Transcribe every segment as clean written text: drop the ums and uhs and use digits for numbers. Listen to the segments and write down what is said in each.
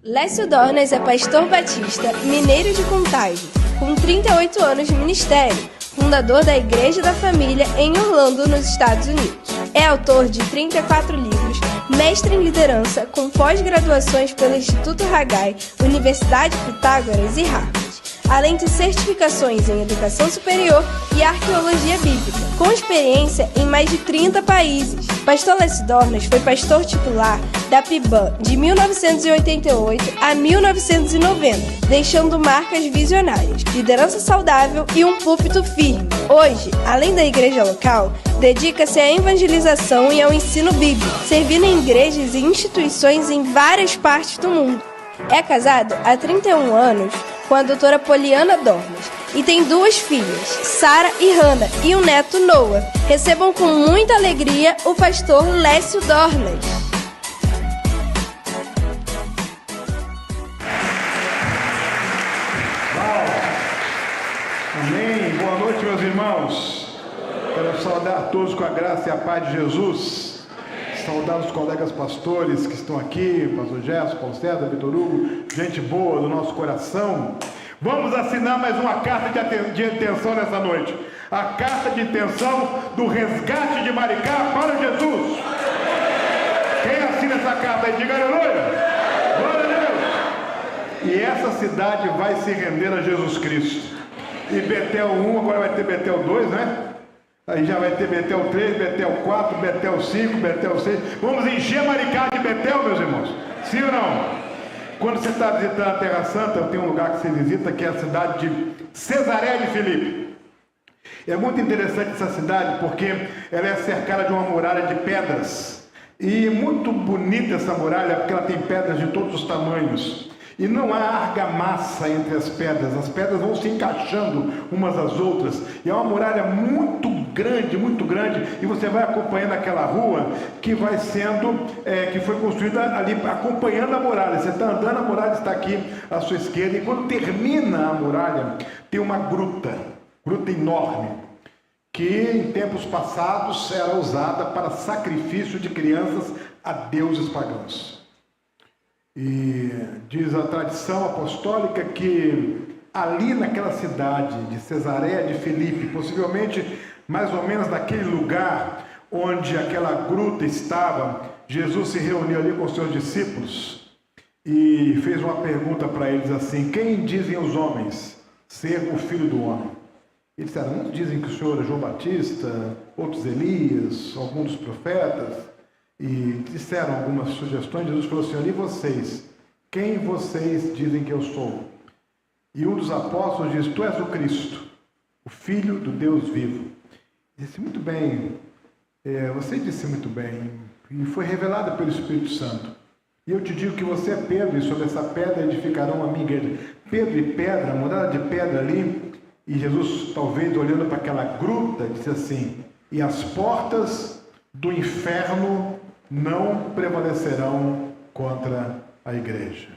Lécio Dornas é pastor batista, mineiro de Contagem, com 38 anos de ministério, fundador da Igreja da Família em Orlando, nos Estados Unidos. É autor de 34 livros, mestre em liderança, com pós-graduações pelo Instituto Haggai, Universidade Pitágoras e Harvard, além de certificações em Educação Superior e Arqueologia Bíblica, com experiência em mais de 30 países. Pastor Lécio Dornas foi pastor titular da PIBAM de 1988 a 1990, deixando marcas visionárias, liderança saudável e um púlpito firme. Hoje, além da igreja local, dedica-se à evangelização e ao ensino bíblico, servindo em igrejas e instituições em várias partes do mundo. É casado há 31 anos com a doutora Poliana Dornas e tem 2 filhas, Sara e Hannah, e um neto, Noah. Recebam com muita alegria o pastor Lécio Dornas. Amém. Boa noite, meus irmãos. Quero saudar a todos com a graça e a paz de Jesus. Saudar os colegas pastores que estão aqui, pastor Gerson, Paulo César, Vitor Hugo, gente boa do nosso coração. Vamos assinar mais uma carta de intenção nessa noite. A carta de intenção do resgate de Maricá para Jesus. Quem assina essa carta aí, diga aleluia. Glória a Deus. E essa cidade vai se render a Jesus Cristo. E Betel 1, agora vai ter Betel 2, né? Aí já vai ter Betel 3, Betel 4, Betel 5, Betel 6. Vamos encher Maricá de Betel, meus irmãos. Sim ou não? Quando você está visitando a Terra Santa, tem um lugar que você visita, que é a cidade de Cesareia de Filipe. É muito interessante essa cidade, porque ela é cercada de uma muralha de pedras. E muito bonita essa muralha, porque ela tem pedras de todos os tamanhos. E não há argamassa entre as pedras vão se encaixando umas às outras. E é uma muralha muito grande, e você vai acompanhando aquela rua que vai sendo, que foi construída ali, acompanhando a muralha. Você está andando, a muralha está aqui à sua esquerda, e quando termina a muralha, tem uma gruta enorme, que em tempos passados era usada para sacrifício de crianças a deuses pagãos. E diz a tradição apostólica que ali naquela cidade de Cesareia de Filipe, possivelmente mais ou menos naquele lugar onde aquela gruta estava, Jesus se reuniu ali com os seus discípulos e fez uma pergunta para eles assim: quem dizem os homens ser o Filho do Homem? Eles disseram: uns dizem que o Senhor é João Batista, outros Elias, alguns dos profetas. E disseram algumas sugestões. Jesus falou assim: e vocês? Quem vocês dizem que eu sou? E um dos apóstolos diz: tu és o Cristo, o Filho do Deus vivo. Disse: muito bem, você disse muito bem, e foi revelado pelo Espírito Santo. E eu te digo que você é Pedro, e sobre essa pedra edificarão a minha igreja. Pedro e pedra, muralha de pedra ali, e Jesus, talvez olhando para aquela gruta, disse assim: e as portas do inferno não prevalecerão contra a igreja.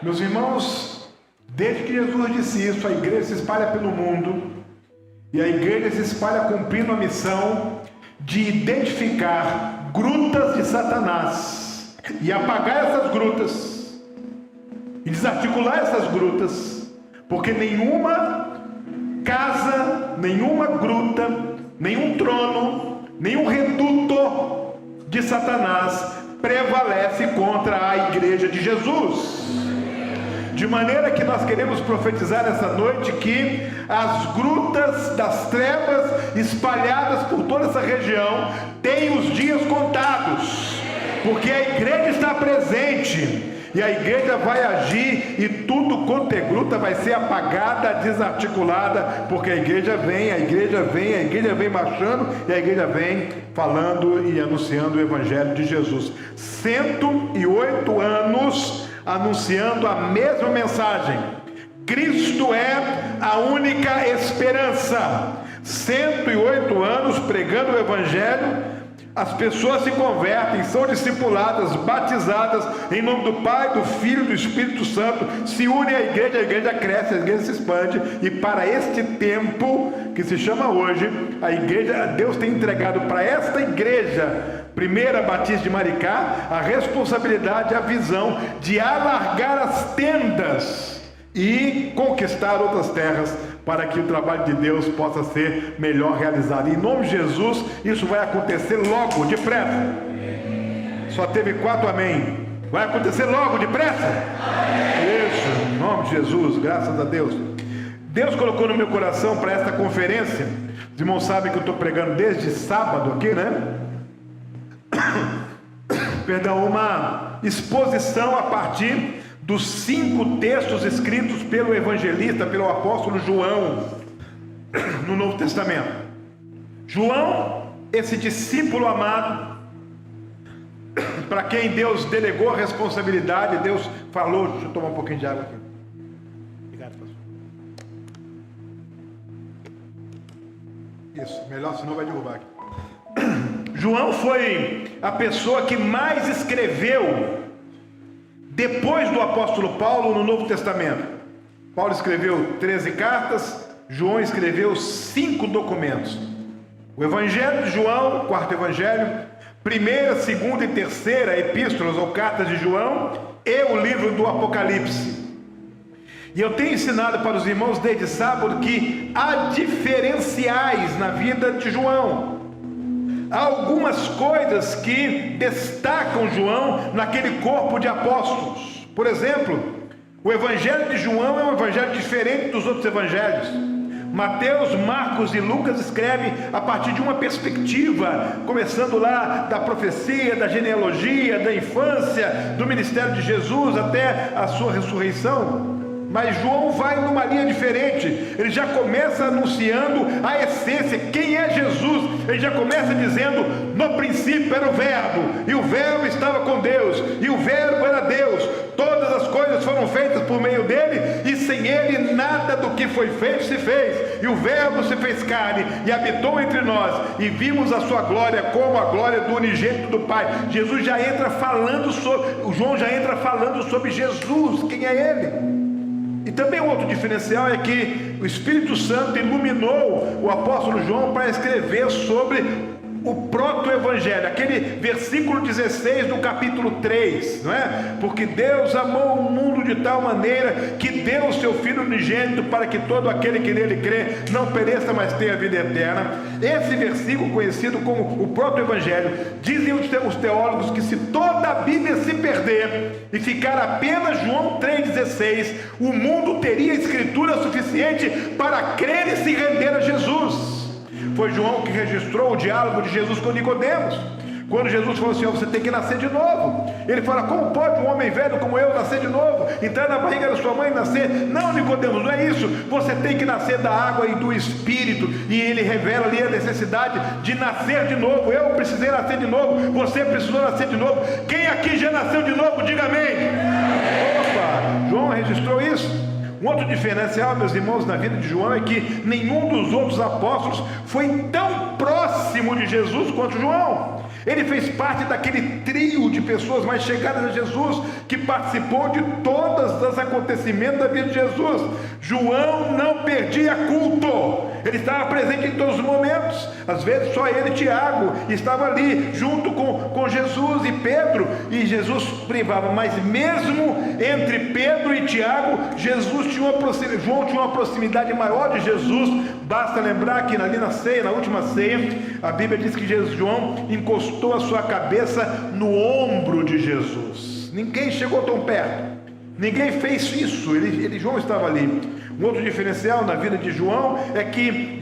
Meus irmãos, desde que Jesus disse isso, a igreja se espalha pelo mundo, e a igreja se espalha cumprindo a missão de identificar grutas de Satanás e apagar essas grutas e desarticular essas grutas, porque nenhuma casa, nenhuma gruta, nenhum trono, nenhum reduto de Satanás prevalece contra a igreja de Jesus. De maneira que nós queremos profetizar essa noite que as grutas das trevas espalhadas por toda essa região têm os dias contados, porque a igreja está presente. E a igreja vai agir, e tudo quanto é gruta vai ser apagada, desarticulada, porque a igreja vem marchando, e a igreja vem falando e anunciando o Evangelho de Jesus. 108 anos anunciando a mesma mensagem. Cristo é a única esperança. 108 anos pregando o Evangelho, as pessoas se convertem, são discipuladas, batizadas em nome do Pai, do Filho e do Espírito Santo, se unem à igreja, a igreja cresce, a igreja se expande, e para este tempo que se chama hoje, a igreja, Deus tem entregado para esta igreja, Primeira Batista de Maricá, a responsabilidade, a visão de alargar as tendas e conquistar outras terras, para que o trabalho de Deus possa ser melhor realizado. Em nome de Jesus, isso vai acontecer logo, depressa. Só teve 4 amém. Vai acontecer logo, depressa? Isso, em nome de Jesus, graças a Deus. Deus colocou no meu coração para esta conferência. Os irmãos sabem que eu estou pregando desde sábado aqui, né? Perdão, uma exposição a partir dos 5 textos escritos pelo evangelista, pelo apóstolo João, no Novo Testamento. João, esse discípulo amado, para quem Deus delegou a responsabilidade, Deus falou. Deixa eu tomar um pouquinho de água aqui. Obrigado, pastor. Isso, melhor, senão vai derrubar aqui. João foi a pessoa que mais escreveu depois do apóstolo Paulo no Novo Testamento. Paulo escreveu 13 cartas, João escreveu 5 documentos. O Evangelho de João, o 4º Evangelho, 1ª, 2ª e 3ª epístolas ou cartas de João, e o livro do Apocalipse. E eu tenho ensinado para os irmãos desde sábado que há diferenciais na vida de João. Há algumas coisas que destacam João naquele corpo de apóstolos. Por exemplo, o evangelho de João é um evangelho diferente dos outros evangelhos. Mateus, Marcos e Lucas escrevem a partir de uma perspectiva, começando lá da profecia, da genealogia, da infância, do ministério de Jesus até a sua ressurreição. Mas João vai numa linha diferente. Ele já começa anunciando a essência, quem é Jesus. Ele já começa dizendo: no princípio era o verbo, e o verbo estava com Deus, e o verbo era Deus. Todas as coisas foram feitas por meio dele, e sem ele nada do que foi feito se fez. E o verbo se fez carne e habitou entre nós, e vimos a sua glória como a glória do unigênito do Pai. Jesus já entra falando sobre, João já entra falando sobre Jesus, quem é ele. E também outro diferencial é que o Espírito Santo iluminou o apóstolo João para escrever sobre o proto-evangelho, aquele versículo 16 do capítulo 3, não é? Porque Deus amou o mundo de tal maneira que deu o seu Filho unigênito para que todo aquele que nele crê não pereça, mas tenha vida eterna. Esse versículo, conhecido como o proto-evangelho, dizem os teólogos que se toda a Bíblia se perder e ficar apenas João 3,16, o mundo teria escritura suficiente para crer e se render a Jesus. Foi João que registrou o diálogo de Jesus com Nicodemos, quando Jesus falou assim: você tem que nascer de novo. Ele fala: como pode um homem velho como eu nascer de novo, entrar na barriga da sua mãe e nascer? Não, Nicodemos, não é isso. Você tem que nascer da água e do Espírito. E ele revela ali a necessidade de nascer de novo. Eu precisei nascer de novo, você precisou nascer de novo. Quem aqui já nasceu de novo, diga amém. Opa, João registrou isso. Um outro diferencial, meus irmãos, na vida de João é que nenhum dos outros apóstolos foi tão próximo de Jesus quanto João. Ele fez parte daquele trio de pessoas mais chegadas a Jesus, que participou de todos os acontecimentos da vida de Jesus. João não perdia culto, ele estava presente em todos os momentos. Às vezes só ele e Tiago estava ali junto com Jesus e Pedro, e Jesus privava. Mas mesmo entre Pedro e Tiago, João tinha uma proximidade maior de Jesus. Basta lembrar que ali na ceia, na última ceia, a Bíblia diz que João encostou a sua cabeça no ombro de Jesus. Ninguém chegou tão perto, ninguém fez isso. João estava ali. Um outro diferencial na vida de João é que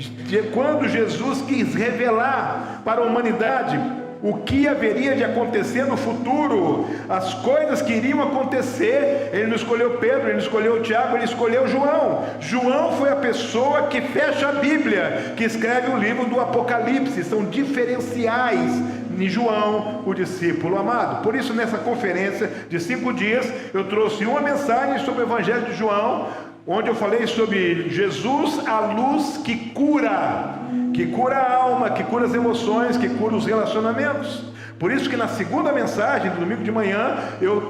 quando Jesus quis revelar para a humanidade o que haveria de acontecer no futuro, as coisas que iriam acontecer, ele não escolheu Pedro, ele não escolheu Tiago, ele escolheu João. João foi a pessoa que fecha a Bíblia, que escreve o livro do Apocalipse. São diferenciais em João, o discípulo amado. Por isso, nessa conferência de 5 dias, eu trouxe uma mensagem sobre o Evangelho de João, onde eu falei sobre Jesus, a luz que cura, que cura a alma, que cura as emoções, que cura os relacionamentos. Por isso que na segunda mensagem, do domingo de manhã,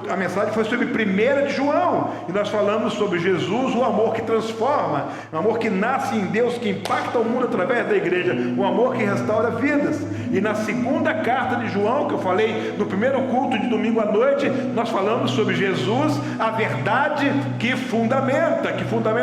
a mensagem foi sobre 1 de João, e nós falamos sobre Jesus, o amor que transforma, o amor que nasce em Deus, que impacta o mundo através da igreja, o amor que restaura vidas. E na segunda carta de João, que eu falei no primeiro culto de domingo à noite, nós falamos sobre Jesus, a verdade que fundamenta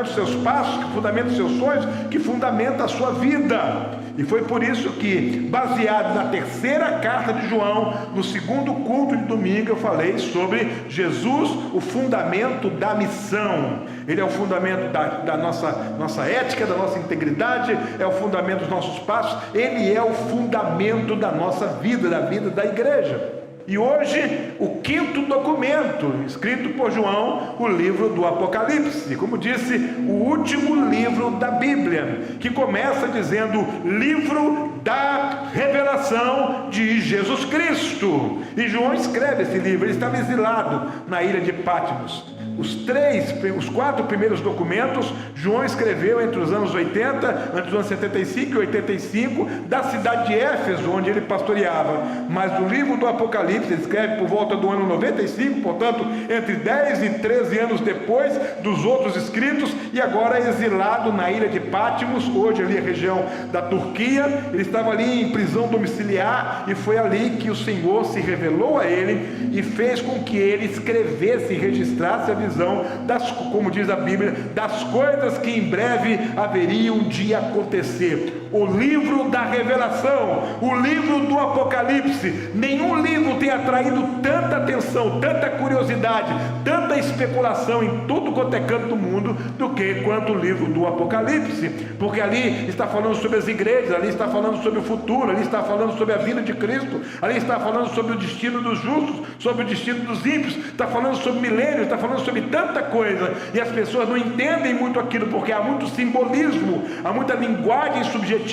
os seus passos, que fundamenta os seus sonhos, que fundamenta a sua vida. E foi por isso que, baseado na terceira carta de João, no segundo culto de domingo, eu falei sobre Jesus, o fundamento da missão. Ele é o fundamento da nossa ética, da nossa integridade, é o fundamento dos nossos passos, ele é o fundamento da nossa vida, da vida da igreja. E hoje, o quinto documento, escrito por João, o livro do Apocalipse, como disse, o último livro da Bíblia, que começa dizendo, livro da revelação de Jesus Cristo. E João escreve esse livro, ele estava exilado na ilha de Patmos. Os 4 primeiros documentos, João escreveu entre os anos 80, entre os anos 75 e 85, da cidade de Éfeso, onde ele pastoreava. Mas do livro do Apocalipse, ele escreve por volta do ano 95, portanto, entre 10 e 13 anos depois dos outros escritos, e agora exilado na ilha de Patmos, hoje ali a região da Turquia. Ele estava ali em prisão domiciliar, e foi ali que o Senhor se revelou a ele, e fez com que ele escrevesse e registrasse a visão, como diz a Bíblia, das coisas que em breve haveriam de acontecer. O livro da revelação, o livro do Apocalipse. Nenhum livro tem atraído tanta atenção, tanta curiosidade, tanta especulação em tudo quanto é canto do mundo, quanto o livro do Apocalipse, porque ali está falando sobre as igrejas, ali está falando sobre o futuro, ali está falando sobre a vinda de Cristo, ali está falando sobre o destino dos justos, sobre o destino dos ímpios, está falando sobre milênios, está falando sobre tanta coisa, e as pessoas não entendem muito aquilo, porque há muito simbolismo, há muita linguagem subjetiva,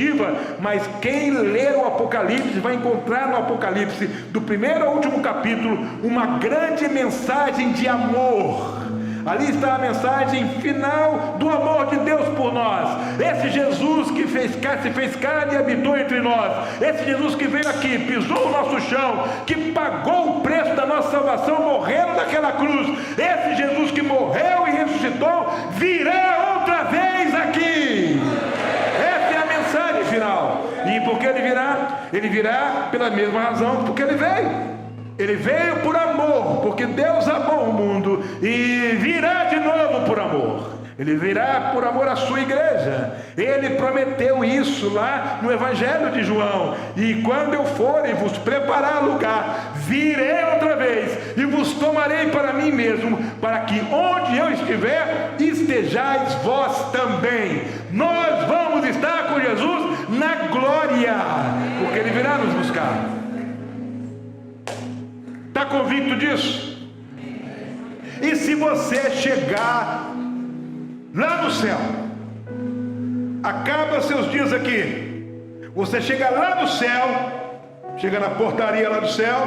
mas quem ler o Apocalipse vai encontrar no Apocalipse, do primeiro ao último capítulo, uma grande mensagem de amor. Ali está a mensagem final do amor de Deus por nós. Esse Jesus que se fez carne e habitou entre nós, esse Jesus que veio aqui, pisou o nosso chão, que pagou o preço da nossa salvação, morrendo naquela cruz, esse Jesus que morreu e ressuscitou, virá outra vez aqui. Essa é a mensagem final. E por que ele virá? Ele virá pela mesma razão porque ele veio. Ele veio por amor, porque Deus amou o mundo, e virá de novo por amor. Ele virá por amor à sua igreja. Ele prometeu isso lá no Evangelho de João: e quando eu for e vos preparar lugar, virei outra vez e vos tomarei para mim mesmo, para que onde eu estiver, estejais vós também. Nós vamos estar com Jesus na glória, porque ele virá nos buscar. Está convicto disso? E se você chegar lá no céu, acaba seus dias aqui, você chega lá no céu, chega na portaria lá do céu,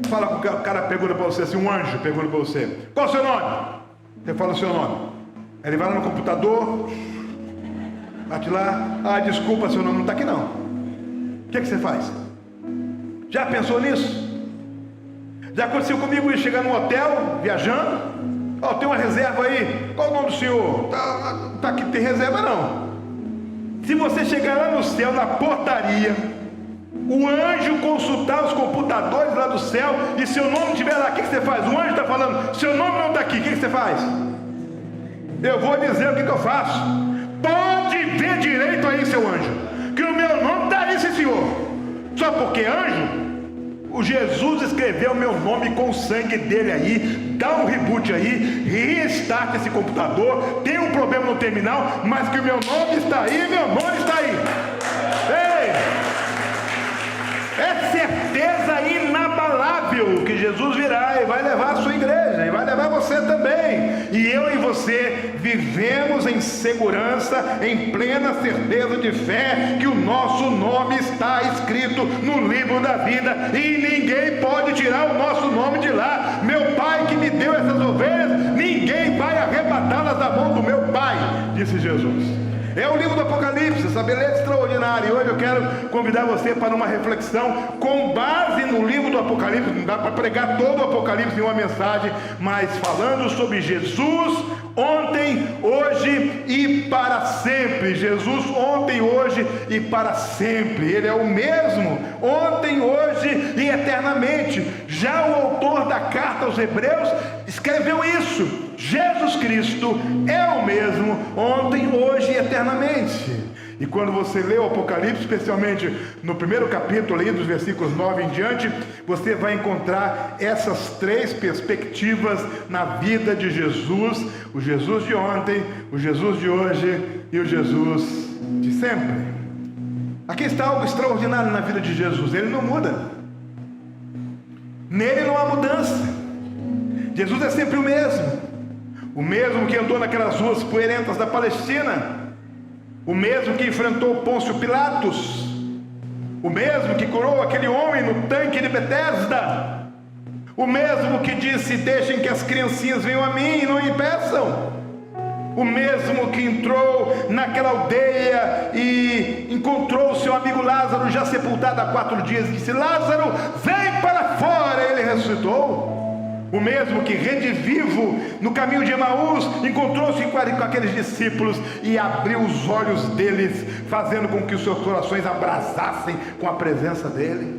fala com o cara, pergunta para você assim, um anjo pergunta para você, qual é o seu nome? Você fala o seu nome. Ele vai lá no computador, bate lá, desculpa, seu nome não está aqui não. O que você faz? Já pensou nisso? Já aconteceu comigo de chegar num hotel, viajando, tem uma reserva aí, qual o nome do senhor? Tá aqui, tem reserva não. Se você chegar lá no céu, na portaria, o anjo consultar os computadores lá do céu, e seu nome não estiver lá, o que você faz? O anjo está falando, seu nome não está aqui, o que você faz? Eu vou dizer o que eu faço. Pode ver direito aí, seu anjo, que o meu nome está aí, sim, senhor. Só porque anjo, o Jesus escreveu meu nome com o sangue dele aí. Dá um reboot aí, restart esse computador. Tem um problema no terminal, mas que o meu nome está aí, meu nome está aí. Ei! É certeza inabalável que Jesus virá e vai levar a sua igreja, e vai levar você também. E eu e você vivemos em segurança, em plena certeza de fé, que o nosso nome está escrito no livro da vida, e ninguém pode tirar o nosso nome de lá. Meu Pai que me deu essas ovelhas, ninguém vai arrebatá-las da mão do meu Pai, disse Jesus. É o livro do Apocalipse, essa beleza extraordinária. E hoje eu quero convidar você para uma reflexão com base no livro do Apocalipse. Não dá para pregar todo o Apocalipse em uma mensagem, mas falando sobre Jesus ontem, hoje e para sempre. Jesus ontem, hoje e para sempre. Ele é o mesmo ontem, hoje e eternamente. Já o autor da carta aos Hebreus escreveu isso: Jesus Cristo é o mesmo ontem, hoje e eternamente. E quando você lê o Apocalipse, especialmente no primeiro capítulo, ali dos versículos 9 em diante, você vai encontrar essas três perspectivas na vida de Jesus: o Jesus de ontem, o Jesus de hoje e o Jesus de sempre. Aqui está algo extraordinário na vida de Jesus: ele não muda, nele não há mudança. Jesus é sempre o mesmo que andou naquelas ruas poeirentas da Palestina, o mesmo que enfrentou Pôncio Pilatos, o mesmo que curou aquele homem no tanque de Betesda, o mesmo que disse: deixem que as criancinhas venham a mim e não impeçam, o mesmo que entrou naquela aldeia e encontrou o seu amigo Lázaro já sepultado há 4 dias e disse: Lázaro, vem para fora. Ele ressuscitou. O mesmo que, redivivo, no caminho de Emaús, encontrou-se com aqueles discípulos e abriu os olhos deles, fazendo com que os seus corações abrasassem com a presença dele.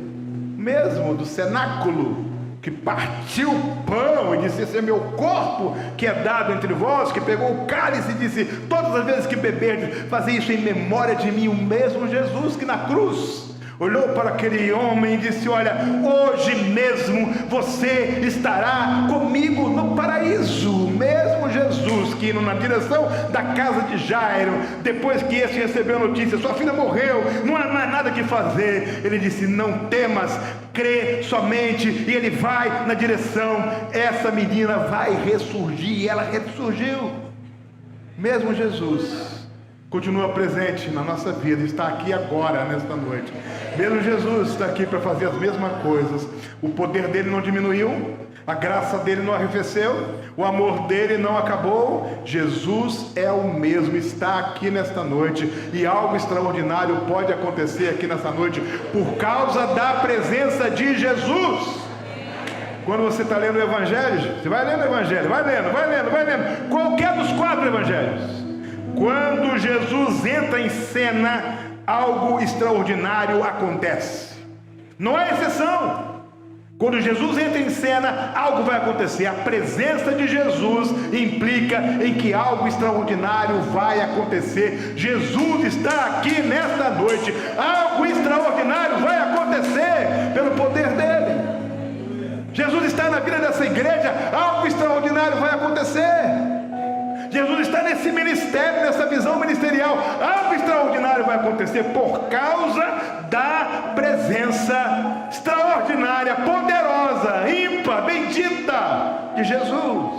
Mesmo do cenáculo, que partiu o pão e disse: esse é meu corpo que é dado entre vós, que pegou o cálice e disse: todas as vezes que beberdes, fazei isso em memória de mim. O mesmo Jesus que na cruz olhou para aquele homem e disse: olha, hoje mesmo você estará comigo no paraíso. O mesmo Jesus que, indo na direção da casa de Jairo, depois que esse recebeu a notícia: sua filha morreu, não há mais nada que fazer, ele disse: não temas, crê somente. E ele vai na direção, essa menina vai ressurgir, e ela ressurgiu. Mesmo Jesus continua presente na nossa vida, está aqui agora, nesta noite. Mesmo Jesus está aqui para fazer as mesmas coisas. O poder dele não diminuiu, a graça dele não arrefeceu, o amor dele não acabou. Jesus é o mesmo, está aqui nesta noite, e algo extraordinário pode acontecer aqui nesta noite por causa da presença de Jesus. Quando você está lendo o Evangelho, você vai lendo o Evangelho, vai lendo qualquer dos 4 Evangelhos. Quando Jesus entra em cena, algo extraordinário acontece. Não há exceção. Quando Jesus entra em cena, algo vai acontecer. A presença de Jesus implica em que algo extraordinário vai acontecer. Jesus está aqui nesta noite. Algo extraordinário vai acontecer pelo poder dele. Jesus está na vida dessa igreja. Algo extraordinário vai acontecer. Jesus está nesse ministério, nessa visão ministerial. Algo extraordinário vai acontecer por causa da presença extraordinária, poderosa, ímpar, bendita de Jesus.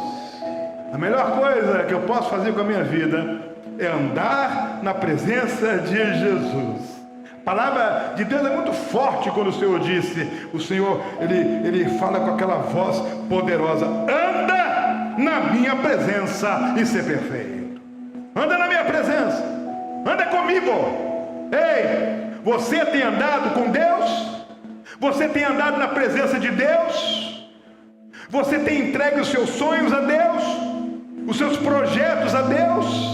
A melhor coisa que eu posso fazer com a minha vida é andar na presença de Jesus. A palavra de Deus é muito forte quando o Senhor disse, o Senhor, ele fala com aquela voz poderosa: anda na minha presença e ser perfeito. Anda na minha presença, anda comigo. Ei, você tem andado com Deus? Você tem andado na presença de Deus? Você tem entregue os seus sonhos a Deus? Os seus projetos a Deus?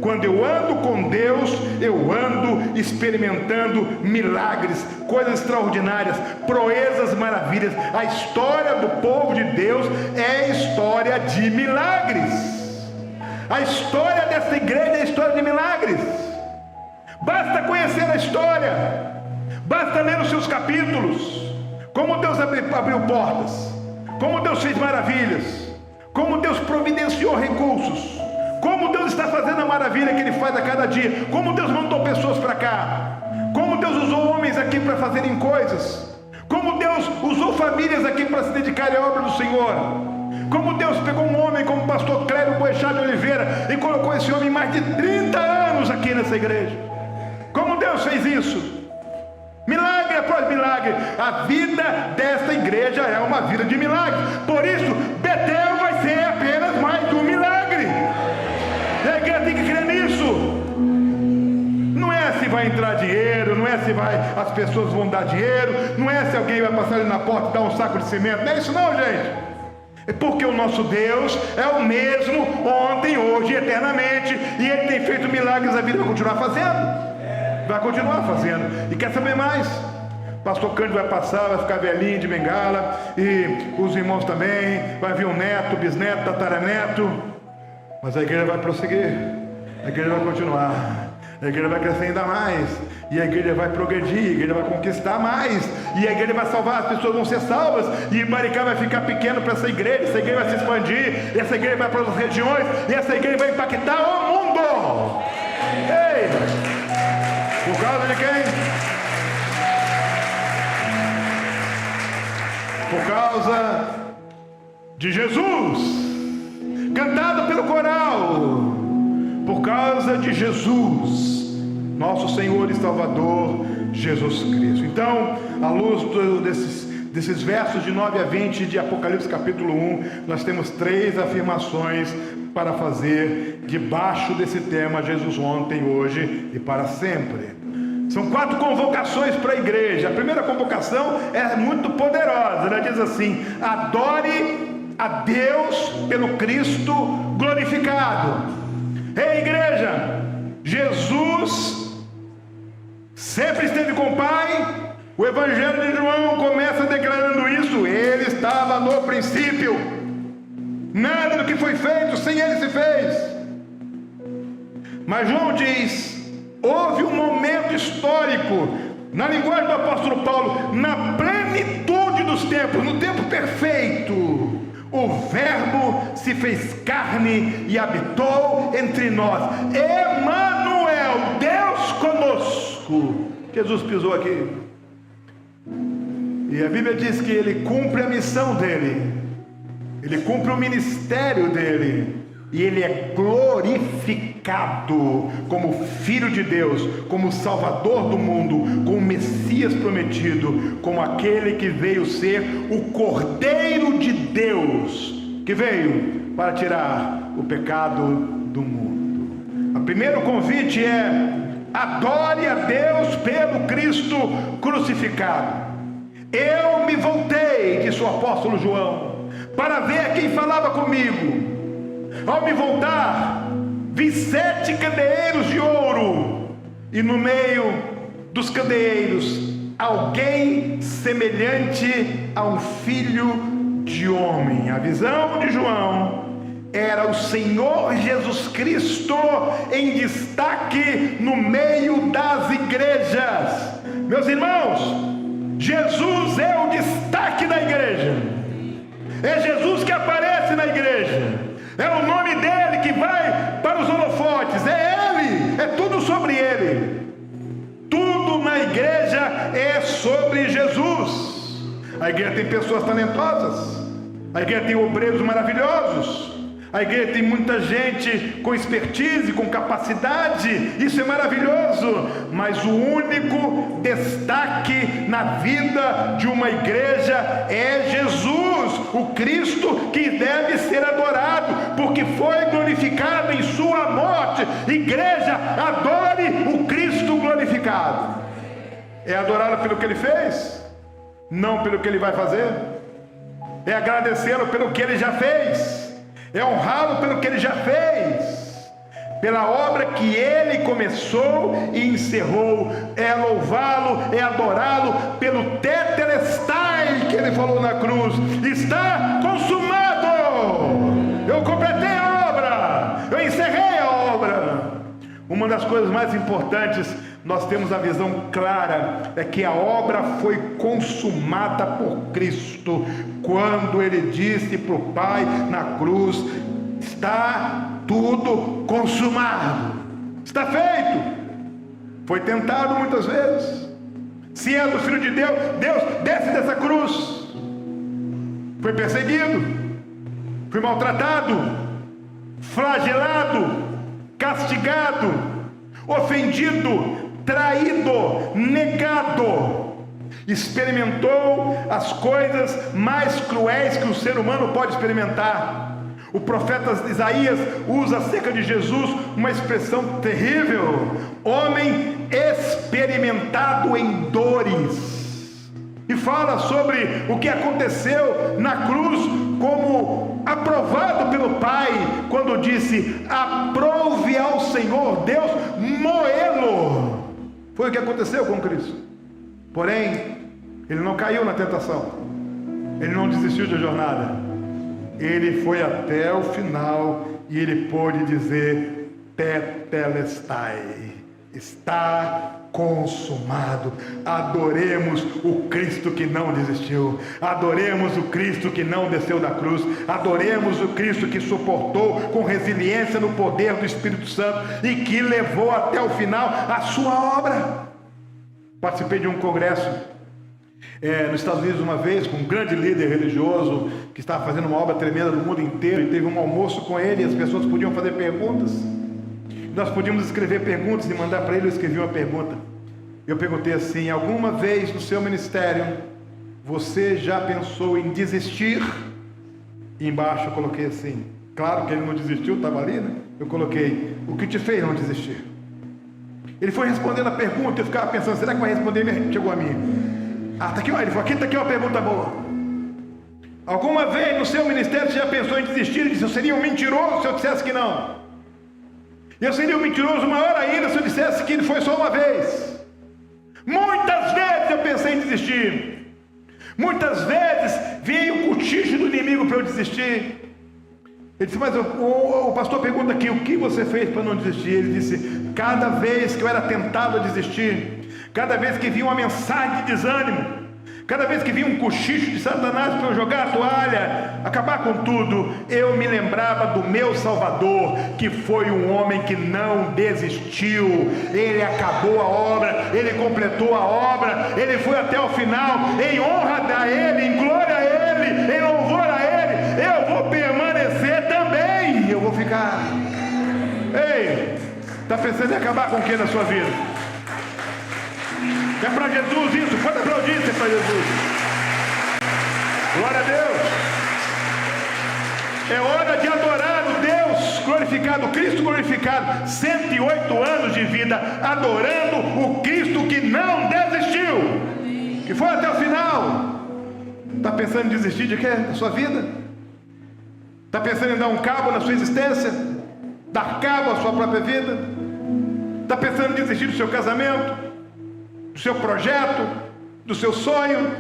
Quando eu ando com Deus, eu ando experimentando milagres, coisas extraordinárias, proezas, maravilhas. A história do povo de Deus é história de milagres. A história dessa igreja é história de milagres. Basta conhecer a história, basta ler os seus capítulos, como Deus abriu portas, como Deus fez maravilhas, como Deus providenciou recursos, como Deus está fazendo a maravilha que Ele faz a cada dia, como Deus mandou pessoas para cá, como Deus usou homens aqui para fazerem coisas, como Deus usou famílias aqui para se dedicarem à obra do Senhor, como Deus pegou um homem como o pastor Clério Boechat de Oliveira e colocou esse homem mais de 30 anos aqui nessa igreja. Como Deus fez isso? Milagre após milagre. A vida desta igreja é uma vida de milagre. Por isso, Betel vai ser apenas mais um milagre. E a igreja tem que crer nisso. é se as pessoas vão dar dinheiro, não é se alguém vai passar ali na porta e dar um saco de cimento, não é isso não, gente. É porque o nosso Deus é o mesmo ontem, hoje e eternamente, e Ele tem feito milagres na vida, vai continuar fazendo, vai continuar fazendo. E quer saber mais? Pastor Cândido vai passar, vai ficar velhinho de bengala, e os irmãos também, vai vir um neto, bisneto, tataraneto, mas a igreja vai prosseguir, a igreja vai continuar, a igreja vai crescer ainda mais, e a igreja vai progredir, a igreja vai conquistar mais, e a igreja vai salvar, as pessoas vão ser salvas, e Maricá vai ficar pequeno para essa igreja vai se expandir, e essa igreja vai para outras regiões, e essa igreja vai impactar o mundo. Ei! Por causa de quem? Por causa de Jesus, cantado pelo coral, por causa de Jesus, nosso Senhor e Salvador, Jesus Cristo. Então, à luz desses versos de 9 a 20 de Apocalipse capítulo 1, nós temos 3 afirmações para fazer debaixo desse tema: Jesus ontem, hoje e para sempre. São 4 convocações para a igreja. A primeira convocação é muito poderosa. Ela diz assim: adore a Deus pelo Cristo glorificado. Ei, igreja, Jesus sempre esteve com o Pai. O Evangelho de João começa declarando isso. Ele estava no princípio. Nada do que foi feito sem Ele se fez. Mas João diz: houve um momento histórico, na linguagem do apóstolo Paulo, na plenitude dos tempos, no tempo perfeito, o Verbo se fez carne e habitou entre nós. Emanuel, Deus conosco. Jesus pisou aqui. E a Bíblia diz que Ele cumpre a missão dEle, Ele cumpre o ministério dEle, e Ele é glorificado como Filho de Deus, como Salvador do mundo, como Messias prometido, como aquele que veio ser o Cordeiro de Deus, que veio para tirar o pecado do mundo. O primeiro convite é: adore a Deus pelo Cristo crucificado. Eu me voltei, disse o apóstolo João, para ver quem falava comigo. Ao me voltar, vi 7 candeeiros de ouro, e no meio dos candeeiros alguém semelhante a um filho de homem. A visão de João era o Senhor Jesus Cristo em destaque no meio das igrejas. Meus irmãos, Jesus é o destaque da igreja. É Jesus que aparece na igreja. É o nome dele que vai para os holofotes. É ele, é tudo sobre ele. Tudo na igreja é sobre Jesus. A igreja tem pessoas talentosas, a igreja tem obreiros maravilhosos, a igreja tem muita gente com expertise, com capacidade. Isso é maravilhoso. Mas o único destaque na vida de uma igreja é Jesus, o Cristo que deve ser adorado, porque foi glorificado em sua morte. Igreja, adore o Cristo glorificado. É adorá-lo pelo que ele fez, não pelo que ele vai fazer. É agradecê-lo pelo que ele já fez, é honrá-lo pelo que ele já fez, pela obra que ele começou e encerrou. É louvá-lo, é adorá-lo pelo tetelestai que ele falou na cruz: está consumado, eu completei a obra, eu encerrei a obra. Uma das coisas mais importantes, nós temos a visão clara, é que a obra foi consumada por Cristo, quando ele disse para o Pai na cruz: está tudo consumado, está feito. Foi tentado muitas vezes. Se é do Filho de Deus, Deus desce dessa cruz. Foi perseguido, foi maltratado, flagelado, castigado, ofendido, traído, negado. Experimentou as coisas mais cruéis que o ser humano pode experimentar. O profeta Isaías usa acerca de Jesus uma expressão terrível: homem experimentado em dores, e fala sobre o que aconteceu na cruz como aprovado pelo Pai, quando disse: aprove ao Senhor Deus moê-lo. Foi o que aconteceu com Cristo. Porém, ele não caiu na tentação, ele não desistiu da jornada, ele foi até o final e ele pôde dizer: tetelestai, está consumado. Adoremos o Cristo que não desistiu, adoremos o Cristo que não desceu da cruz, adoremos o Cristo que suportou com resiliência no poder do Espírito Santo e que levou até o final a sua obra. Participei de um congresso nos Estados Unidos uma vez, com um grande líder religioso que estava fazendo uma obra tremenda no mundo inteiro, e teve um almoço com ele, e as pessoas podiam fazer perguntas. Nós podíamos escrever perguntas e mandar para ele. Eu escrevi uma pergunta. Eu perguntei assim: alguma vez no seu ministério você já pensou em desistir? E embaixo eu coloquei assim, claro que ele não desistiu, estava ali, né? Eu coloquei: o que te fez não desistir? Ele foi respondendo a pergunta, eu ficava pensando: será que vai responder? Ele chegou a mim. Tá aqui, ele falou: aqui está aqui uma pergunta boa. Alguma vez no seu ministério você já pensou em desistir? Ele disse: eu seria um mentiroso se eu dissesse que não. Eu seria um mentiroso maior ainda se eu dissesse que foi só uma vez. Muitas vezes eu pensei em desistir. Muitas vezes veio o cochicho do inimigo para eu desistir. Ele disse: mas o pastor pergunta aqui, o que você fez para não desistir? Ele disse: cada vez que eu era tentado a desistir, cada vez que vinha uma mensagem de desânimo, cada vez que vinha um cochicho de Satanás para eu jogar a toalha, acabar com tudo, eu me lembrava do meu Salvador, que foi um homem que não desistiu. Ele acabou a obra, ele completou a obra, ele foi até o final. Em honra a ele, em glória a ele, em louvor a ele, eu vou permanecer também. Eu vou ficar. Ei, está pensando em acabar com o que na sua vida? É para Jesus isso, pode aplaudir isso, é para Jesus. Glória a Deus. É hora de adorar o Deus glorificado, o Cristo glorificado. 108 anos de vida adorando o Cristo que não desistiu, que foi até o final. Está pensando em desistir de quê? Da sua vida? Está pensando em dar um cabo na sua existência? Dar cabo à sua própria vida? Está pensando em desistir do seu casamento? Do seu projeto, do seu sonho?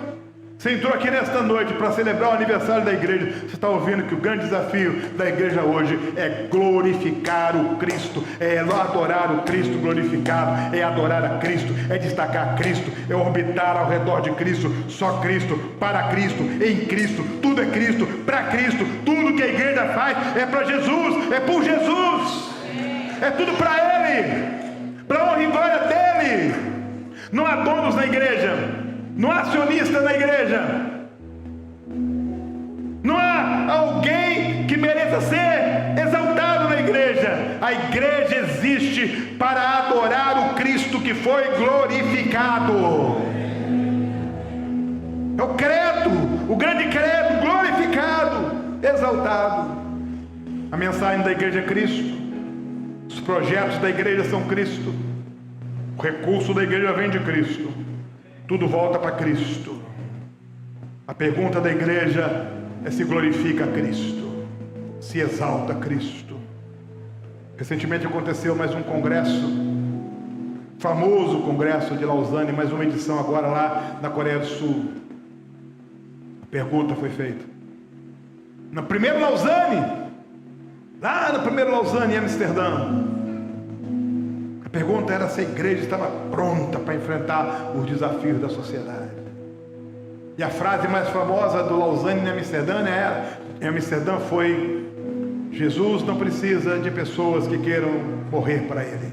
Você entrou aqui nesta noite para celebrar o aniversário da igreja. Você está ouvindo que o grande desafio da igreja hoje é glorificar o Cristo, é adorar o Cristo glorificado, é adorar a Cristo, é destacar Cristo, é orbitar ao redor de Cristo, só Cristo, para Cristo, em Cristo, tudo é Cristo, para Cristo, tudo que a igreja faz é para Jesus, é por Jesus, é tudo para Ele, para a honra e glória dEle. Não há donos na igreja, não há acionista na igreja, não há alguém que mereça ser exaltado na igreja. A igreja existe para adorar o Cristo que foi glorificado. É o credo, o grande credo, glorificado, exaltado. A mensagem da igreja é Cristo, os projetos da igreja são Cristo. O recurso da igreja vem de Cristo. Tudo volta para Cristo. A pergunta da igreja é se glorifica a Cristo, se exalta a Cristo. Recentemente aconteceu mais um congresso, famoso congresso de Lausanne, mais uma edição agora lá na Coreia do Sul. A pergunta foi feita. No primeiro Lausanne, lá no primeiro Lausanne em Amsterdã, a pergunta era se a igreja estava pronta para enfrentar os desafios da sociedade. E a frase mais famosa do Lausanne em Amsterdã foi: Jesus não precisa de pessoas que queiram morrer para Ele,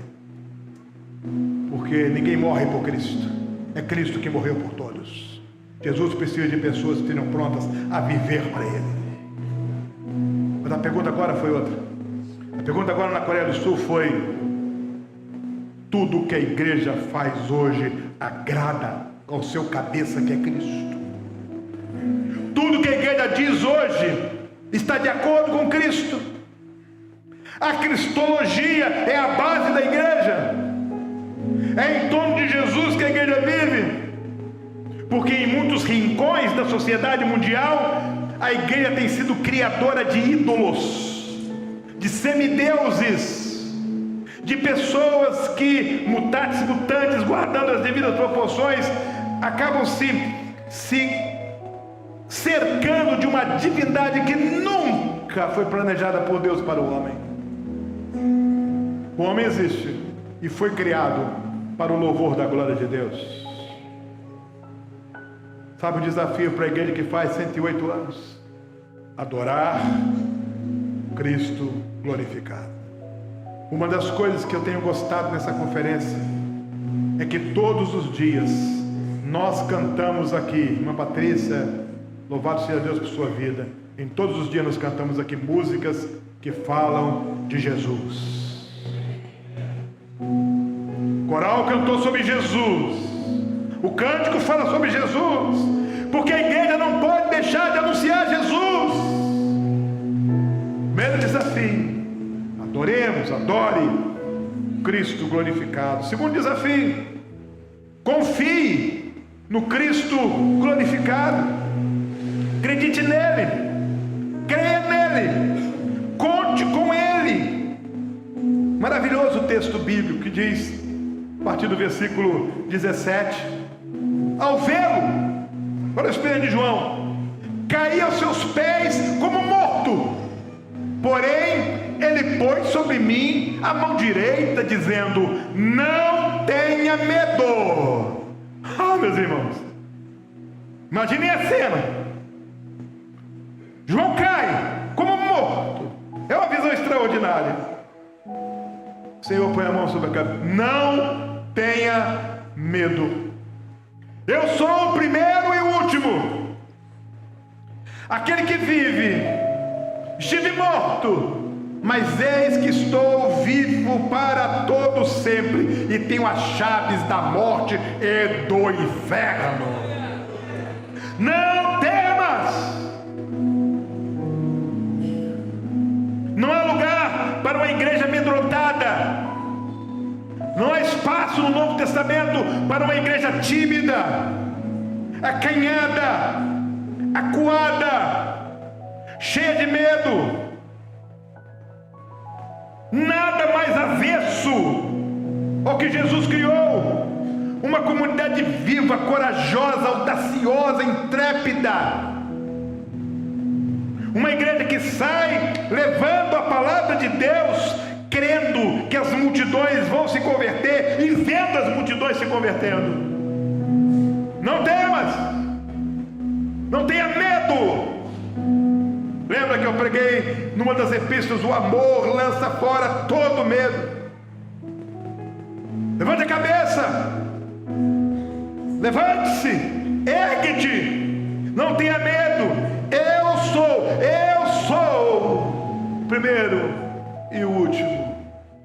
porque ninguém morre por Cristo, é Cristo que morreu por todos. Jesus precisa de pessoas que estejam prontas a viver para Ele. Mas a pergunta agora foi outra. A pergunta agora na Coreia do Sul foi: tudo que a igreja faz hoje agrada ao seu cabeça, que é Cristo? Tudo que a igreja diz hoje está de acordo com Cristo. A cristologia é a base da igreja. É em torno de Jesus que a igreja vive. Porque em muitos rincões da sociedade mundial, a igreja tem sido criadora de ídolos, de semideuses, de pessoas que, mutatis mutantes, guardando as devidas proporções, acabam se cercando de uma divindade que nunca foi planejada por Deus para o homem. O homem existe e foi criado para o louvor da glória de Deus. Sabe o desafio para a igreja que faz 108 anos? Adorar Cristo glorificado. Uma das coisas que eu tenho gostado nessa conferência é que todos os dias nós cantamos aqui, irmã Patrícia, louvado seja Deus por sua vida. Em todos os dias nós cantamos aqui músicas que falam de Jesus. O coral cantou sobre Jesus. O cântico fala sobre Jesus, porque a igreja não pode deixar de anunciar Jesus. Primeiro desafio: adoremos, adore Cristo glorificado. Segundo desafio: confie no Cristo glorificado. Acredite nele, creia nele, conte com ele. Maravilhoso texto bíblico que diz, a partir do versículo 17: ao vê-lo, olha o Espírito de João, caí aos seus pés como morto, porém ele pôs sobre mim a mão direita, dizendo: não tenha medo. Meus irmãos, imaginem a cena. João cai como morto. É uma visão extraordinária. O Senhor põe a mão sobre a cabeça: não tenha medo. Eu sou o primeiro e o último, aquele que vive. Estive morto, mas eis que estou vivo para todo sempre, e tenho as chaves da morte e do inferno. Não temas. Não há lugar para uma igreja amedrontada. Não há espaço no Novo Testamento para uma igreja tímida, acanhada, acuada, cheia de medo. Nada mais avesso ao que Jesus criou. Uma comunidade viva, corajosa, audaciosa, intrépida. Uma igreja que sai levando a palavra de Deus, crendo que as multidões vão se converter e vendo as multidões se convertendo. Não temas, não tenha medo. Lembra que eu preguei numa das epístolas: o amor lança fora todo medo. Levante a cabeça, levante-se, ergue-te, não tenha medo. Eu sou o primeiro e o último.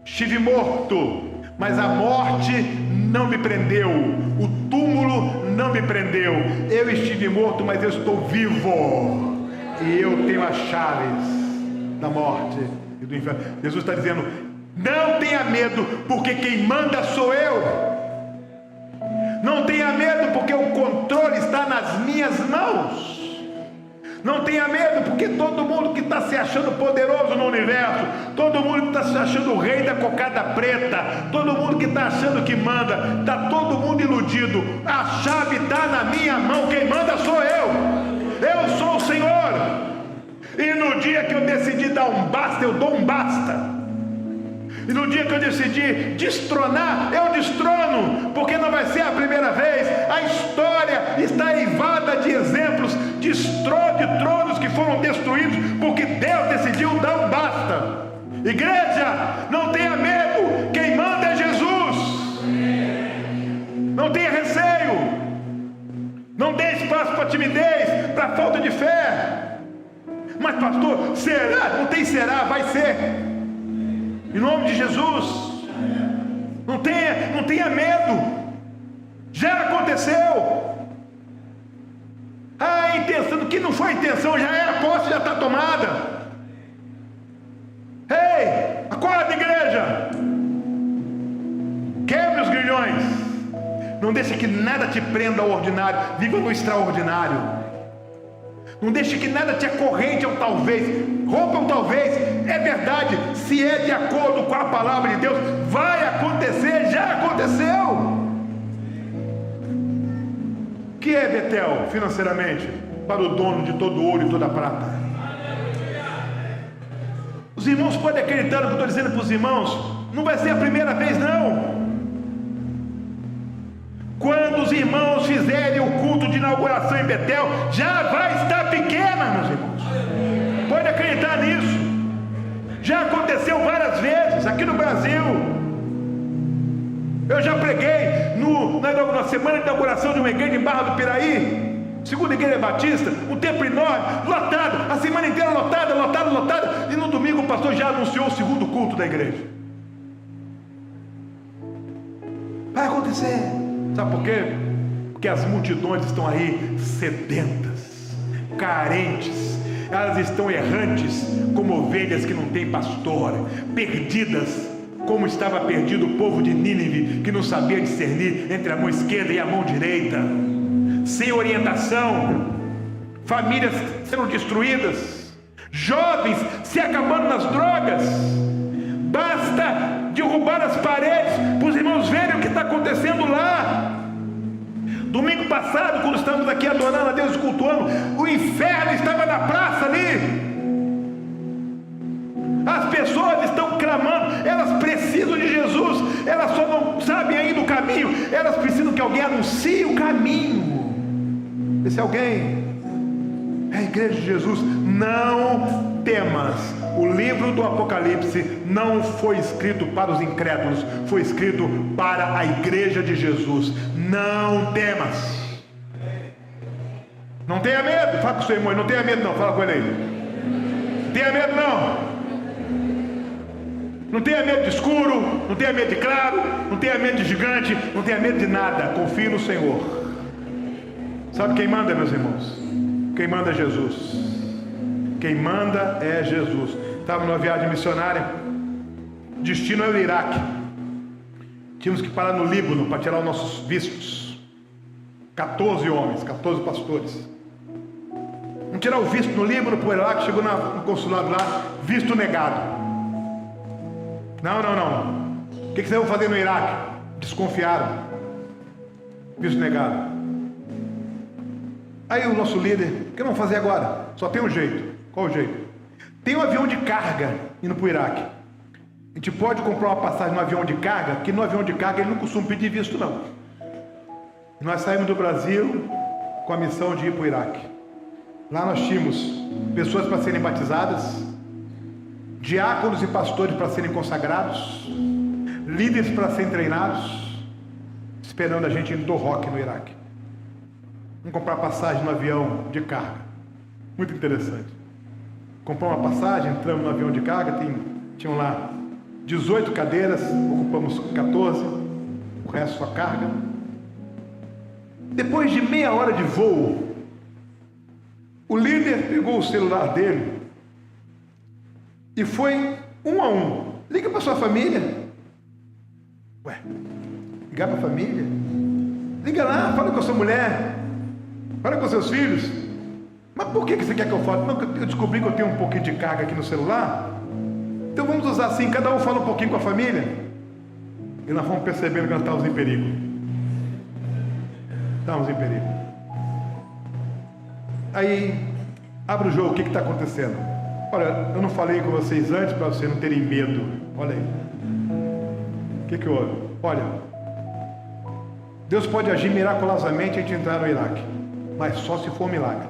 Estive morto, mas a morte não me prendeu, o túmulo não me prendeu. Eu estive morto, mas eu estou vivo, e eu tenho as chaves da morte e do inferno. Jesus está dizendo: não tenha medo, porque quem manda sou eu. Não tenha medo, porque o controle está nas minhas mãos. Não tenha medo, porque todo mundo que está se achando poderoso no universo, todo mundo que está se achando o rei da cocada preta, todo mundo que está achando que manda, está todo mundo iludido. A chave está na minha mão, quem manda sou eu. Eu sou o Senhor. E no dia que eu decidi dar um basta, eu dou um basta. E no dia que eu decidi destronar, eu destrono, porque não vai ser a primeira vez. A história está eivada de exemplos de tronos que foram destruídos, porque Deus decidiu dar um basta. Igreja, não tenha medo, quem manda é Jesus. Não tenha receio, não dê espaço para timidez, para falta de fé. Mas pastor, será? Não tem será, vai ser. Em nome de Jesus, não tenha medo, já aconteceu. a intenção, do que não foi a intenção, já é, a posse já está tomada. Ei, acorda, igreja! Quebre os grilhões. Não deixe que nada te prenda ao ordinário. Viva no extraordinário. Não deixe que nada te acorrente ao talvez. Rompa o talvez. É verdade. Se é de acordo com a palavra de Deus, vai acontecer. Já aconteceu. O que é Betel financeiramente? Para o dono de todo ouro e toda prata. Os irmãos podem acreditar no que eu estou dizendo para os irmãos. Não vai ser a primeira vez, não. Quando os irmãos fizerem o culto de inauguração em Betel, já vai estar pequena, meus irmãos. Pode acreditar nisso. Já aconteceu várias vezes aqui no Brasil. Eu já preguei na semana de inauguração de uma igreja em Barra do Piraí, segunda igreja batista, um templo enorme, lotado, a semana inteira lotada, e no domingo o pastor já anunciou o segundo culto da igreja. Vai acontecer. Sabe por quê? Porque as multidões estão aí sedentas, carentes, elas estão errantes como ovelhas que não têm pastor, perdidas como estava perdido o povo de Nínive, que não sabia discernir entre a mão esquerda e a mão direita, sem orientação, famílias sendo destruídas, jovens se acabando nas drogas. Basta derrubar as paredes para os irmãos verem o que está acontecendo lá. Domingo passado, quando estamos aqui adorando a Deus e cultuando, o inferno estava na praça ali. As pessoas estão clamando, elas precisam de Jesus, elas só não sabem ainda o caminho, elas precisam que alguém anuncie o caminho. Esse alguém é a igreja de Jesus. Não temas. O livro do Apocalipse não foi escrito para os incrédulos, foi escrito para a igreja de Jesus. Não temas. Não tenha medo. Fala com o seu irmão, não tenha medo não, fala com ele aí. Não tenha medo não. Não tenha medo de escuro, não tenha medo de claro, não tenha medo de gigante, não tenha medo de nada. Confie no Senhor. Sabe quem manda, meus irmãos? Quem manda é Jesus. Quem manda é Jesus. Estava numa viagem missionária, destino era o Iraque. Tínhamos que parar no Líbano para tirar os nossos vistos. 14 homens, 14 pastores. Vamos tirar o visto no Líbano para o Iraque. Chegou no consulado lá, visto negado. Não. O que vocês vão fazer no Iraque? Desconfiaram. Visto negado. Aí o nosso líder, o que vamos fazer agora? Só tem um jeito. Qual o jeito? Tem um avião de carga indo para o Iraque. A gente pode comprar uma passagem no avião de carga, que no avião de carga ele não costuma pedir visto não. E nós saímos do Brasil com a missão de ir para o Iraque. Lá nós tínhamos pessoas para serem batizadas, diáconos e pastores para serem consagrados, líderes para serem treinados, esperando a gente indo do Roque no Iraque. Vamos comprar passagem no avião de carga. Muito interessante. Compramos uma passagem, entramos no avião de carga, tinham lá 18 cadeiras, ocupamos 14, o resto só carga. Depois de meia hora de voo, o líder pegou o celular dele e foi um a um. Liga para sua família. Ué, ligar para a família? Liga lá, fala com a sua mulher, fala com seus filhos. Mas por que você quer que eu fale? Não, eu descobri que eu tenho um pouquinho de carga aqui no celular. Então vamos usar assim, cada um fala um pouquinho com a família. E nós vamos percebendo que nós estávamos em perigo. Estamos em perigo. Aí, abre o jogo, o que está acontecendo? Olha, eu não falei com vocês antes para vocês não terem medo. Olha aí. O que houve? Olha, Deus pode agir miraculosamente e a gente entrar no Iraque, mas só se for um milagre.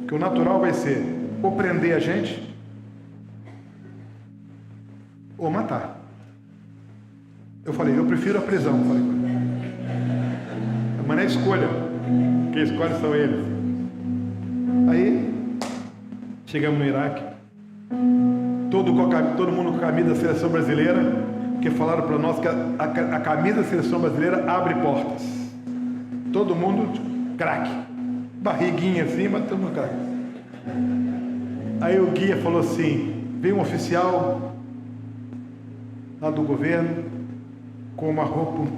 Porque o natural vai ser ou prender a gente ou matar. Eu falei, eu prefiro a prisão. Falei, mas não é escolha. Quem escolhe são eles. Aí chegamos no Iraque, todo mundo com a camisa da seleção brasileira, porque falaram para nós que a camisa da seleção brasileira abre portas. Todo mundo craque. barriguinha assim, mas todo mundo cara. Aí o guia falou assim, veio um oficial lá do governo com uma roupa,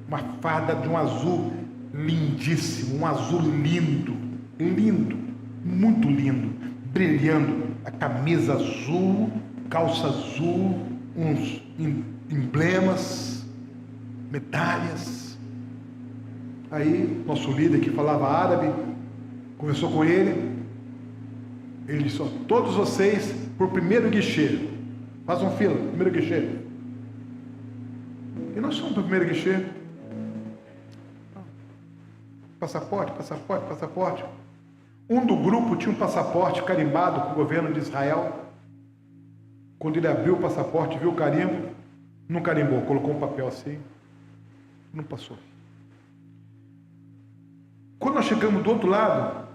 uma farda de um azul lindíssimo, um azul lindo, lindo, muito lindo, brilhando, a camisa azul, calça azul, uns emblemas, medalhas. Aí nosso líder que falava árabe conversou com ele. Ele disse, ó, todos vocês por primeiro guichê, façam fila, primeiro guichê. E nós fomos para o primeiro guichê. Passaporte, passaporte, passaporte. Um do grupo tinha um passaporte carimbado com o governo de Israel. Quando ele abriu o passaporte, viu o carimbo, não carimbou, colocou um papel assim, não passou. Quando nós chegamos do outro lado,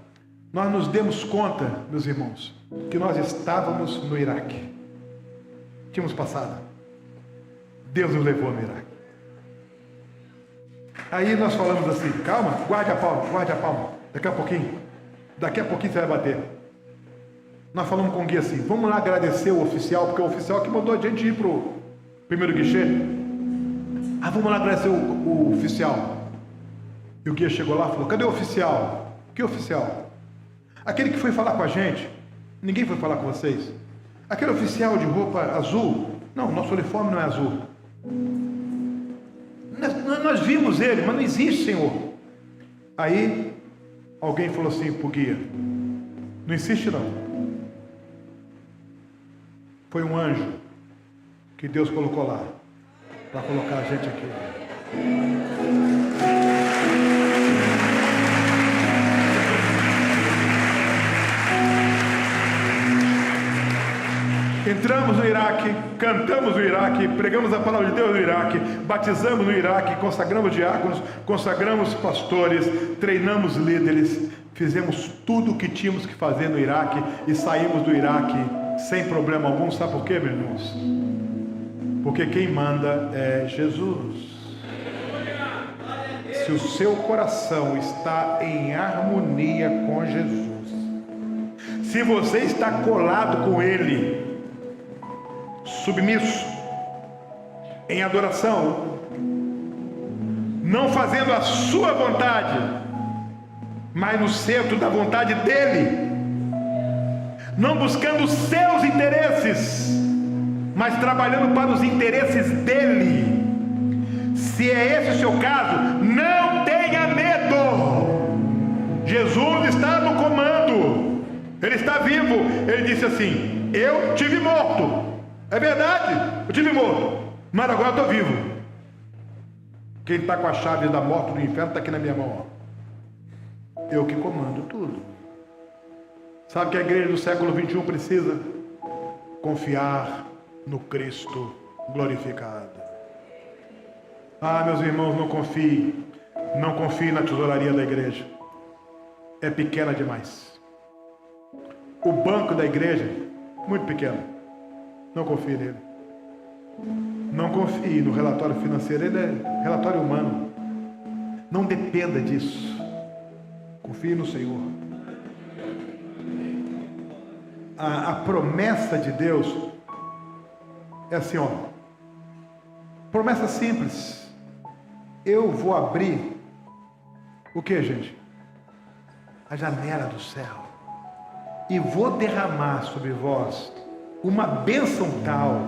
nós nos demos conta, meus irmãos, que nós estávamos no Iraque. Tínhamos passado. Deus nos levou no Iraque. Aí nós falamos assim, calma, guarde a palma, daqui a pouquinho você vai bater. Nós falamos com o guia assim, vamos lá agradecer o oficial, porque é o oficial que mandou a gente ir para o primeiro guichê. Vamos lá agradecer o oficial. E o guia chegou lá e falou, cadê o oficial? Que oficial? Aquele que foi falar com a gente. Ninguém foi falar com vocês? Aquele oficial de roupa azul? Não, nosso uniforme não é azul. Nós vimos ele, mas não existe, Senhor. Aí alguém falou assim para o guia, não insiste não. Foi um anjo que Deus colocou lá para colocar a gente aqui. Entramos no Iraque, cantamos no Iraque, pregamos a palavra de Deus no Iraque, batizamos no Iraque, consagramos diáconos, consagramos pastores, treinamos líderes, fizemos tudo o que tínhamos que fazer no Iraque e saímos do Iraque sem problema algum. Sabe por quê, meus irmãos? Porque quem manda é Jesus. Se o seu coração está em harmonia com Jesus, se você está colado com Ele, submisso, em adoração, não fazendo a sua vontade, mas no centro da vontade dEle, não buscando os seus interesses, mas trabalhando para os interesses dEle. Se é esse o seu caso, não tenha medo. Jesus está no comando, Ele está vivo. Ele disse assim, eu tive morto. É verdade, eu tive morto, mas agora eu estou vivo. Quem está com a chave da morte do inferno está aqui na minha mão. Eu que comando tudo. Sabe que a igreja do século 21 precisa? Confiar no Cristo glorificado. Meus irmãos, não confie na tesouraria da igreja. É pequena demais. O banco da igreja, muito pequeno. Não confie nele. Não confie no relatório financeiro. Ele é relatório humano. Não dependa disso. Confie no Senhor. A promessa de Deus é assim, ó. Promessa simples. Eu vou abrir o que, gente? A janela do céu. E vou derramar sobre vós uma bênção tal,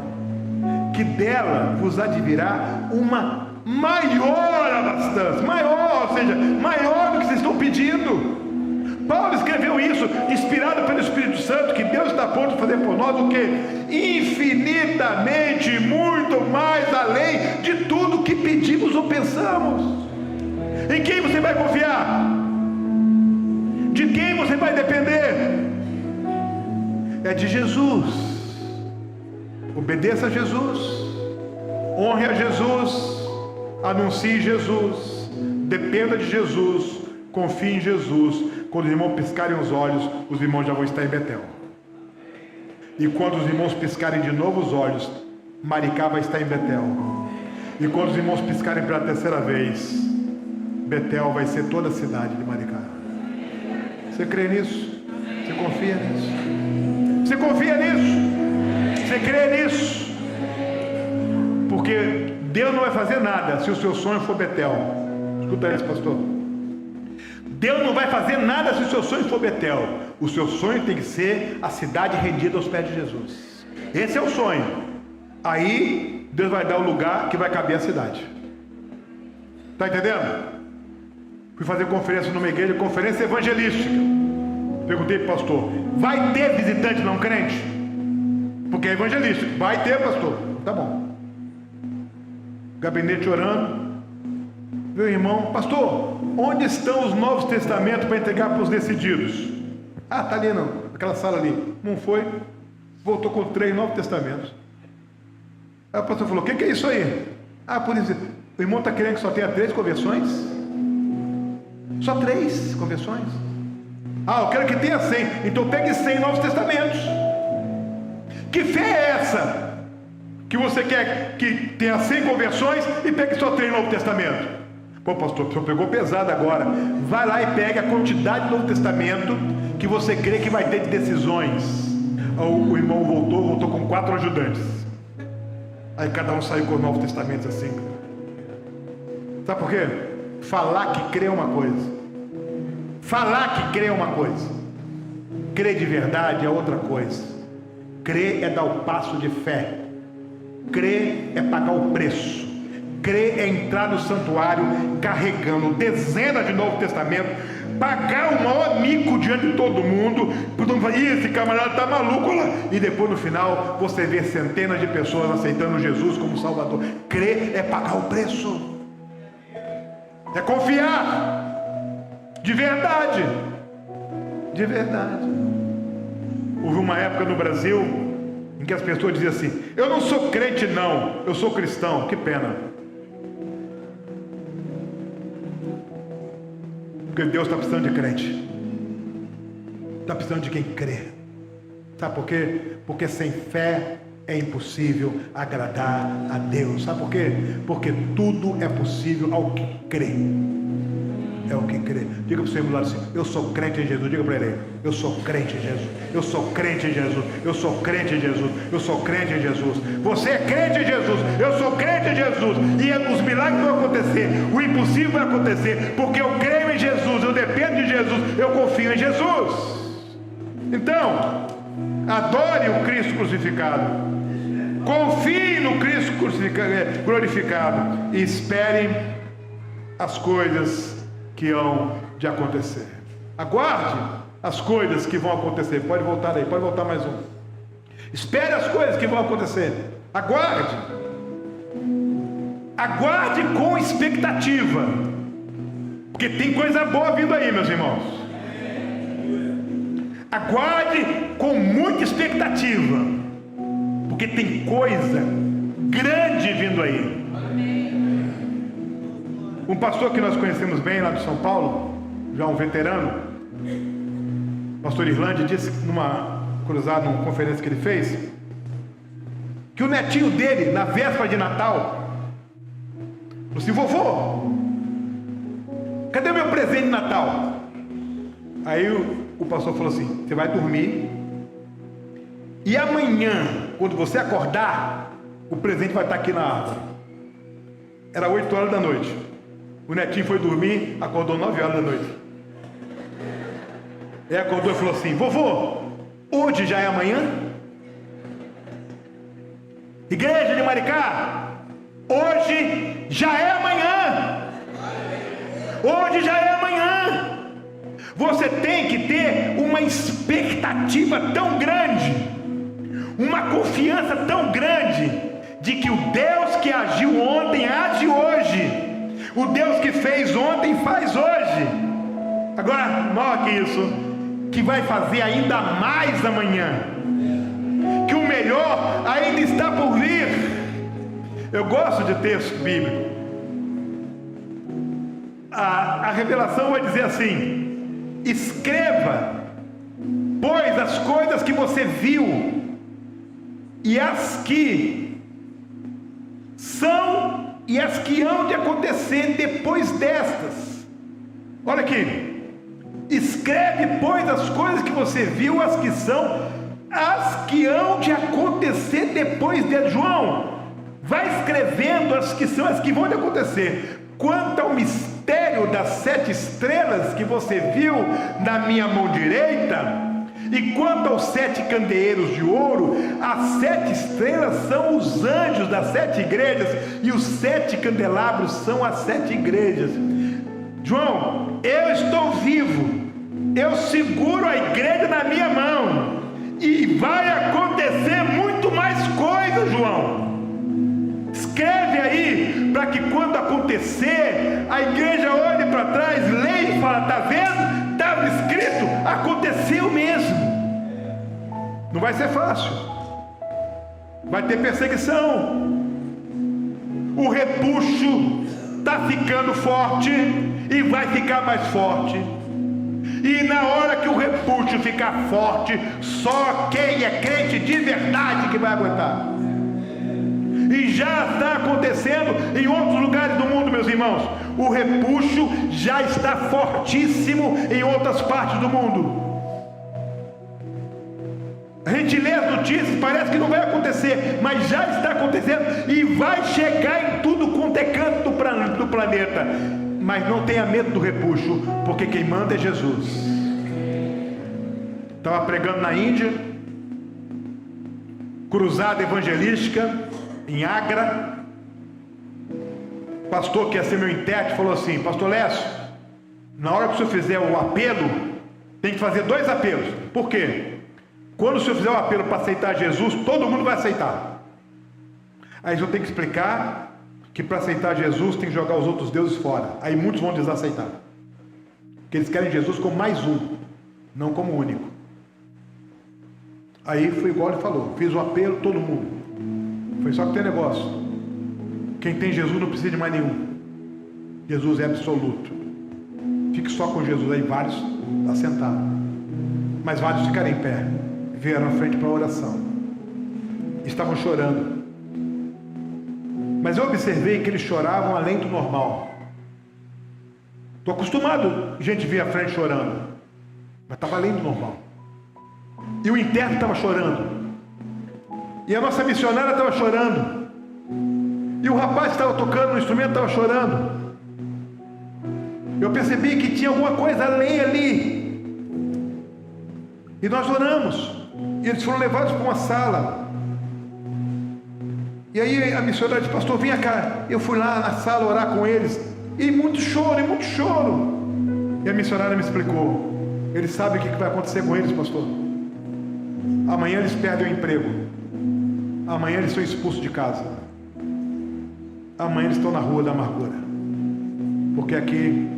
que dela vos advirá uma maior abastança, maior, ou seja, maior do que vocês estão pedindo. Paulo escreveu isso, inspirado pelo Espírito Santo, que Deus está pronto a fazer por nós o que? Infinitamente, muito mais além de tudo que pedimos ou pensamos. Em quem você vai confiar? De quem você vai depender? É de Jesus. Obedeça a Jesus, honre a Jesus, anuncie Jesus, dependa de Jesus, confie em Jesus. Quando os irmãos piscarem os olhos, os irmãos já vão estar em Betel. E quando os irmãos piscarem de novo os olhos, Maricá vai estar em Betel. E quando os irmãos piscarem pela terceira vez, Betel vai ser toda a cidade de Maricá. Você crê nisso? Você confia nisso? Você confia nisso? Você crê nisso? Porque Deus não vai fazer nada se o seu sonho for Betel. Escuta isso, pastor. Deus não vai fazer nada se o seu sonho for Betel. O seu sonho tem que ser a cidade rendida aos pés de Jesus. Esse é o sonho. Aí Deus vai dar o lugar que vai caber a cidade. Está entendendo? Fui fazer conferência numa igreja, conferência evangelística. Perguntei para o pastor: vai ter visitante não crente? Porque é evangelístico. Vai ter, pastor. Tá bom. Gabinete orando. Meu irmão: pastor, onde estão os Novos Testamentos para entregar para os decididos? Ah, tá ali não, aquela sala ali. Não foi, voltou com 3 Novos Testamentos. Aí o pastor falou: o que é isso aí? Ah, por isso, o irmão está querendo que só tenha 3 conversões? Só 3 conversões? Ah, eu quero que tenha 100. Então pegue 100 Novos Testamentos. Que fé é essa? Que você quer que tenha 100 conversões e pegue só 3 Novos Testamentos? Pô, pastor, o senhor pegou pesado agora. Vai lá e pegue a quantidade do Novo Testamento que você crê que vai ter de decisões. O irmão voltou com 4 ajudantes. Aí cada um saiu com o Novo Testamento assim. Sabe por quê? Falar que crê é uma coisa. Falar que crê é uma coisa. Crer de verdade é outra coisa. Crer é dar o passo de fé. Crer é pagar o preço. Crer é entrar no santuário carregando dezenas de Novo Testamento, pagar o maior mico diante de todo mundo, todo mundo fala: ih, esse camarada está maluco lá. E depois no final você vê centenas de pessoas aceitando Jesus como Salvador. Crer é pagar o preço. É confiar. De verdade. De verdade. Houve uma época no Brasil em que as pessoas diziam assim: eu não sou crente não, eu sou cristão. Que pena. Porque Deus está precisando de crente. Está precisando de quem crê. Sabe por quê? Porque sem fé é impossível agradar a Deus. Sabe por quê? Porque tudo é possível ao que crê. É o que crê. Diga para o seu lado assim: eu sou crente em Jesus. Diga para ele: eu sou crente em Jesus. Eu sou crente em Jesus. Eu sou crente em Jesus. Eu sou crente em Jesus. Você é crente em Jesus. Eu sou crente em Jesus. E os milagres vão acontecer. O impossível vai acontecer. Porque eu creio em Jesus. Eu dependo de Jesus. Eu confio em Jesus. Então, adore o Cristo crucificado. Confie no Cristo glorificado. E esperem as coisas que hão de acontecer. Aguarde as coisas que vão acontecer. Pode voltar aí, pode voltar mais um. Espere as coisas que vão acontecer. Aguarde. Aguarde com expectativa. Porque tem coisa boa vindo aí, meus irmãos. Aguarde com muita expectativa. Porque tem coisa grande vindo aí. Um pastor que nós conhecemos bem lá de São Paulo, já um veterano, pastor Irlande, disse numa cruzada, numa conferência que ele fez, que o netinho dele, na véspera de Natal, falou assim: vovô, cadê o meu presente de Natal? Aí o pastor falou assim: você vai dormir e amanhã, quando você acordar, o presente vai estar aqui na árvore. Era 8 horas da noite. O netinho foi dormir, acordou 9 horas da noite. Ele acordou e falou assim: vovô, hoje já é amanhã? Igreja de Maricá, hoje já é amanhã. Hoje já é amanhã. Você tem que ter uma expectativa tão grande, uma confiança tão grande, de que o Deus que agiu ontem age hoje. O Deus que fez ontem faz hoje. Agora, maior que isso, que vai fazer ainda mais amanhã. Que o melhor ainda está por vir. Eu gosto de texto bíblico. A revelação vai dizer assim: escreva, pois, as coisas que você viu e as que são e as que hão de acontecer depois destas. Olha aqui: Escreve, pois, as coisas que você viu, as que hão de acontecer depois dele. João, vai escrevendo as que vão de acontecer. Quanto ao mistério das 7 estrelas que você viu na minha mão direita, e quanto aos 7 candeeiros de ouro, as 7 estrelas são os anjos das 7 igrejas, e os 7 candelabros são as 7 igrejas. João, eu estou vivo, eu seguro a igreja na minha mão, e vai acontecer muito mais coisas, João. Escreve aí, para que quando acontecer, a igreja olhe para trás, leia e fala: está vendo? Estava escrito, aconteceu mesmo. Não vai ser fácil, vai ter perseguição, o repuxo está ficando forte e vai ficar mais forte. E na hora que o repuxo ficar forte, só quem é crente de verdade que vai aguentar. E já está acontecendo em outros lugares do mundo, meus irmãos. O repuxo já está fortíssimo em outras partes do mundo. A gente lê as notícias, parece que não vai acontecer, mas já está acontecendo e vai chegar em tudo quanto é canto do planeta. Mas não tenha medo do repuxo, porque quem manda é Jesus. Estava pregando na Índia, cruzada evangelística em Agra. Pastor que ia ser meu intérprete falou assim: pastor Lécio, na hora que o senhor fizer o apelo, tem que fazer 2 apelos. Por quê? Quando o senhor fizer o apelo para aceitar Jesus, todo mundo vai aceitar. Aí o senhor tem que explicar que para aceitar Jesus tem que jogar os outros deuses fora. Aí muitos vão desaceitar, porque eles querem Jesus como mais um, não como único. Aí foi igual ele falou, fiz o apelo, todo mundo. Foi só que tem negócio, quem tem Jesus não precisa de mais nenhum. Jesus é absoluto. Fique só com Jesus. Aí vários assentaram, mas vários ficaram em pé, vieram à frente para a oração, estavam chorando. Mas eu observei que eles choravam além do normal. Estou acostumado a gente vir à frente chorando, mas estava além do normal. E o interno estava chorando, e a nossa missionária estava chorando, e o rapaz que estava tocando no instrumento estava chorando. Eu percebi que tinha alguma coisa além ali, e nós oramos, e eles foram levados para uma sala. E aí a missionária disse: pastor, vinha cá. Eu fui lá na sala orar com eles, e muito choro, e muito choro. E a missionária me explicou: eles sabem o que vai acontecer com eles, pastor. Amanhã eles perdem o emprego, amanhã eles são expulsos de casa, amanhã eles estão na rua da amargura. Porque aqui,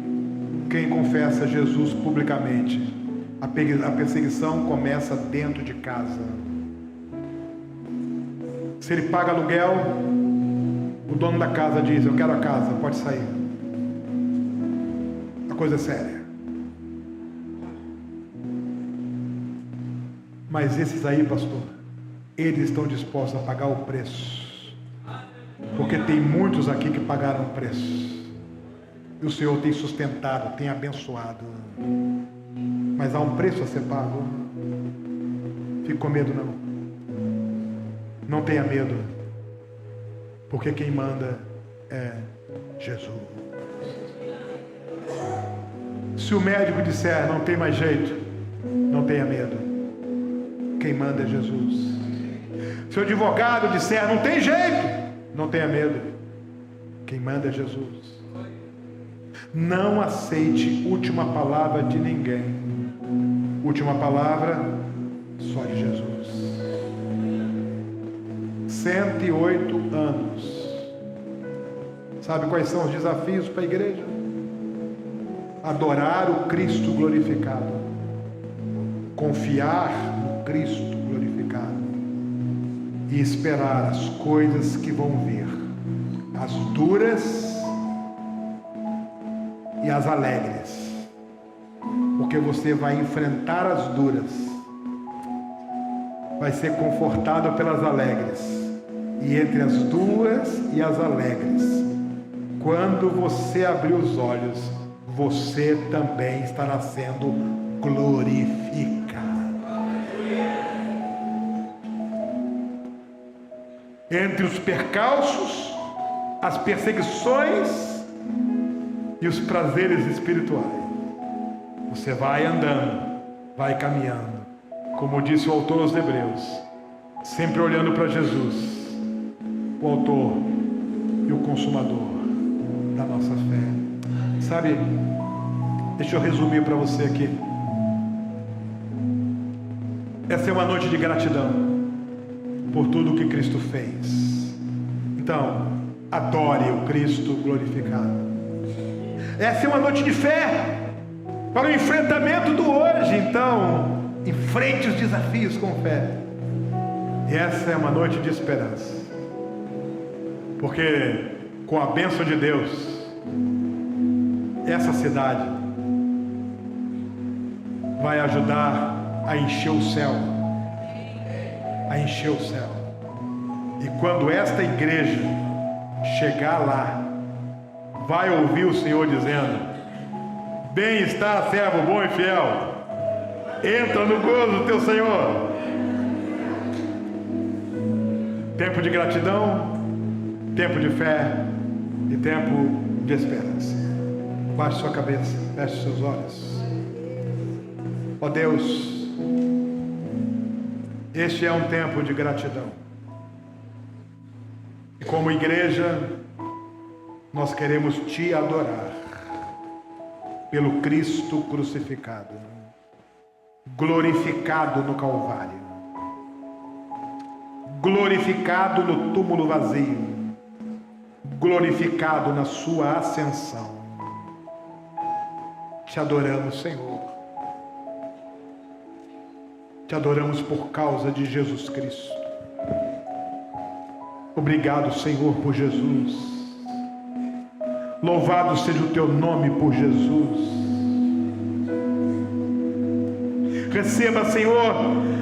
quem confessa Jesus publicamente, a perseguição começa dentro de casa. Se ele paga aluguel, o dono da casa diz: eu quero a casa, pode sair. A coisa é séria. Mas esses aí, pastor, eles estão dispostos a pagar o preço, porque tem muitos aqui que pagaram o preço, e o Senhor tem sustentado, tem abençoado. Mas há um preço a ser pago. Fique com medo não. Não tenha medo, porque quem manda é Jesus. Se o médico disser não tem mais jeito, não tenha medo. Quem manda é Jesus. Se o advogado disser não tem jeito, não tenha medo. Quem manda é Jesus. Não aceite última palavra de ninguém. Última palavra só de Jesus. 108 anos. Sabe quais são os desafios para a igreja? Adorar o Cristo glorificado, confiar no Cristo glorificado e esperar as coisas que vão vir, as duras e as alegres, porque você vai enfrentar as duras, vai ser confortado pelas alegres. E entre as duas e as alegres, quando você abrir os olhos, você também estará sendo glorificado. Entre os percalços, as perseguições e os prazeres espirituais, você vai andando, vai caminhando, como disse o autor aos Hebreus, sempre olhando para Jesus, o autor e o consumador da nossa fé. Sabe, deixa eu resumir para você aqui. Essa é uma noite de gratidão por tudo que Cristo fez. Então, adore o Cristo glorificado. Essa é uma noite de fé para o enfrentamento do hoje. Então, enfrente os desafios com fé. E essa é uma noite de esperança, porque com a bênção de Deus, essa cidade vai ajudar a encher o céu, a encher o céu. E quando esta igreja chegar lá, vai ouvir o Senhor dizendo: bem está, servo bom e fiel, entra no gozo do teu Senhor. Tempo de gratidão, tempo de fé e tempo de esperança. Baixe sua cabeça, feche seus olhos. Ó Deus, este é um tempo de gratidão. E como igreja, nós queremos te adorar pelo Cristo crucificado, glorificado no Calvário, glorificado no túmulo vazio, glorificado na sua ascensão. Te adoramos, Senhor. Te adoramos por causa de Jesus Cristo. Obrigado, Senhor, por Jesus. Louvado seja o teu nome por Jesus. Receba, Senhor,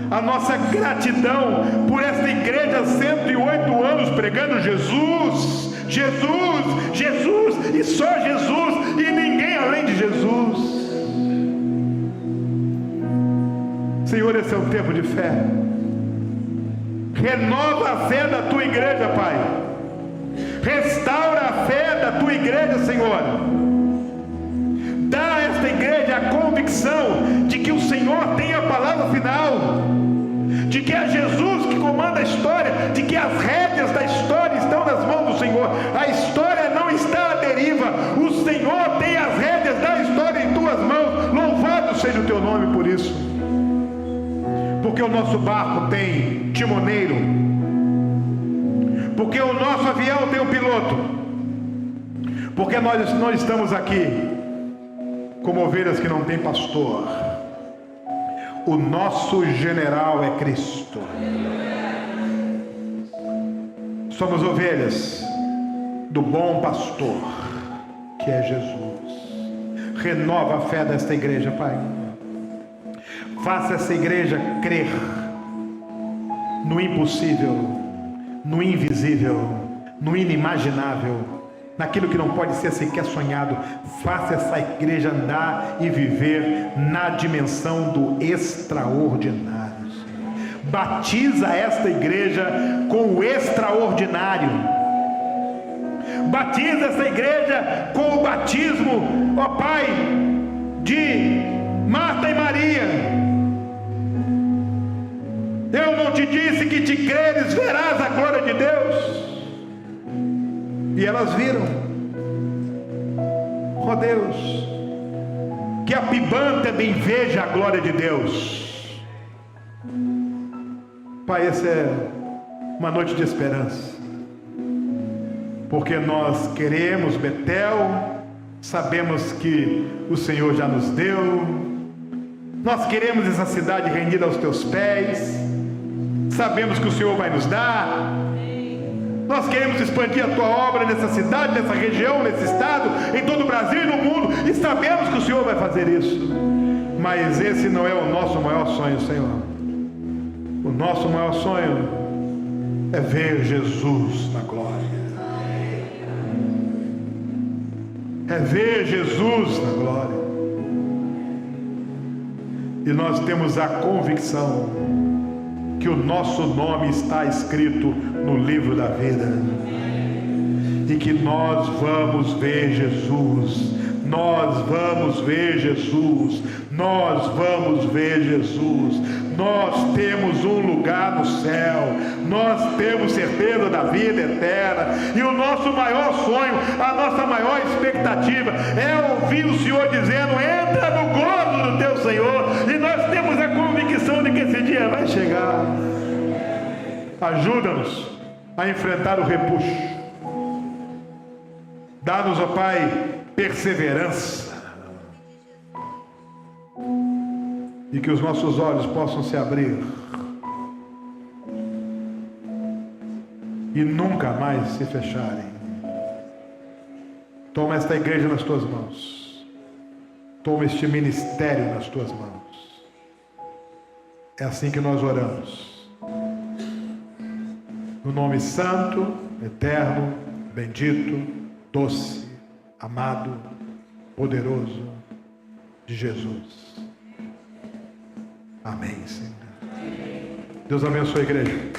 a nossa gratidão por esta igreja, 108 anos pregando Jesus, Jesus, Jesus e só Jesus e ninguém além de Jesus. Senhor, esse é o tempo de fé. Renova a fé da tua igreja, Pai. Restaura a fé da tua igreja, Senhor. Dá a esta igreja a convicção de que o Senhor tem a palavra final, de que é Jesus que comanda a história, de que as rédeas da história estão nas mãos do Senhor. A história não está à deriva. O Senhor tem as rédeas da história em tuas mãos. Louvado seja o teu nome por isso. Porque o nosso barco tem timoneiro, porque o nosso avião tem um piloto, porque nós não estamos aqui como ovelhas que não têm pastor. O nosso general é Cristo. Somos ovelhas do bom pastor, que é Jesus. Renova a fé desta igreja, Pai. Faça essa igreja crer no impossível, no invisível, no inimaginável, naquilo que não pode ser sequer sonhado. Faça essa igreja andar e viver na dimensão do extraordinário. Batiza esta igreja com o extraordinário. Batiza essa igreja com o batismo, ó Pai, de Marta e Maria. Eu não te disse que te creres, verás a glória de Deus. E elas viram. Ó Deus, que a Pibã também veja a glória de Deus. Pai, essa é uma noite de esperança, porque nós queremos Betel, sabemos que o Senhor já nos deu. Nós queremos essa cidade rendida aos teus pés, sabemos que o Senhor vai nos dar. Nós queremos expandir a tua obra nessa cidade, nessa região, nesse estado, em todo o Brasil e no mundo, e sabemos que o Senhor vai fazer isso. Mas esse não é o nosso maior sonho, Senhor. O nosso maior sonho é ver Jesus na glória, é ver Jesus na glória. E nós temos a convicção que o nosso nome está escrito no livro da vida, e que nós vamos ver Jesus. Nós vamos ver Jesus. Nós vamos ver Jesus. Nós temos um lugar no céu. Nós temos certeza da vida eterna. E o nosso maior sonho, a nossa maior expectativa é ouvir o Senhor dizendo: entra no gozo do teu Senhor. E nós temos a convicção de que esse dia vai chegar. Ajuda-nos a enfrentar o repuxo. Dá-nos, ó Pai, perseverança, e que os nossos olhos possam se abrir e nunca mais se fecharem. Toma esta igreja nas tuas mãos. Toma este ministério nas tuas mãos. É assim que nós oramos. No nome santo, eterno, bendito, doce, amado, poderoso de Jesus. Amém, Senhor. Deus abençoe a igreja.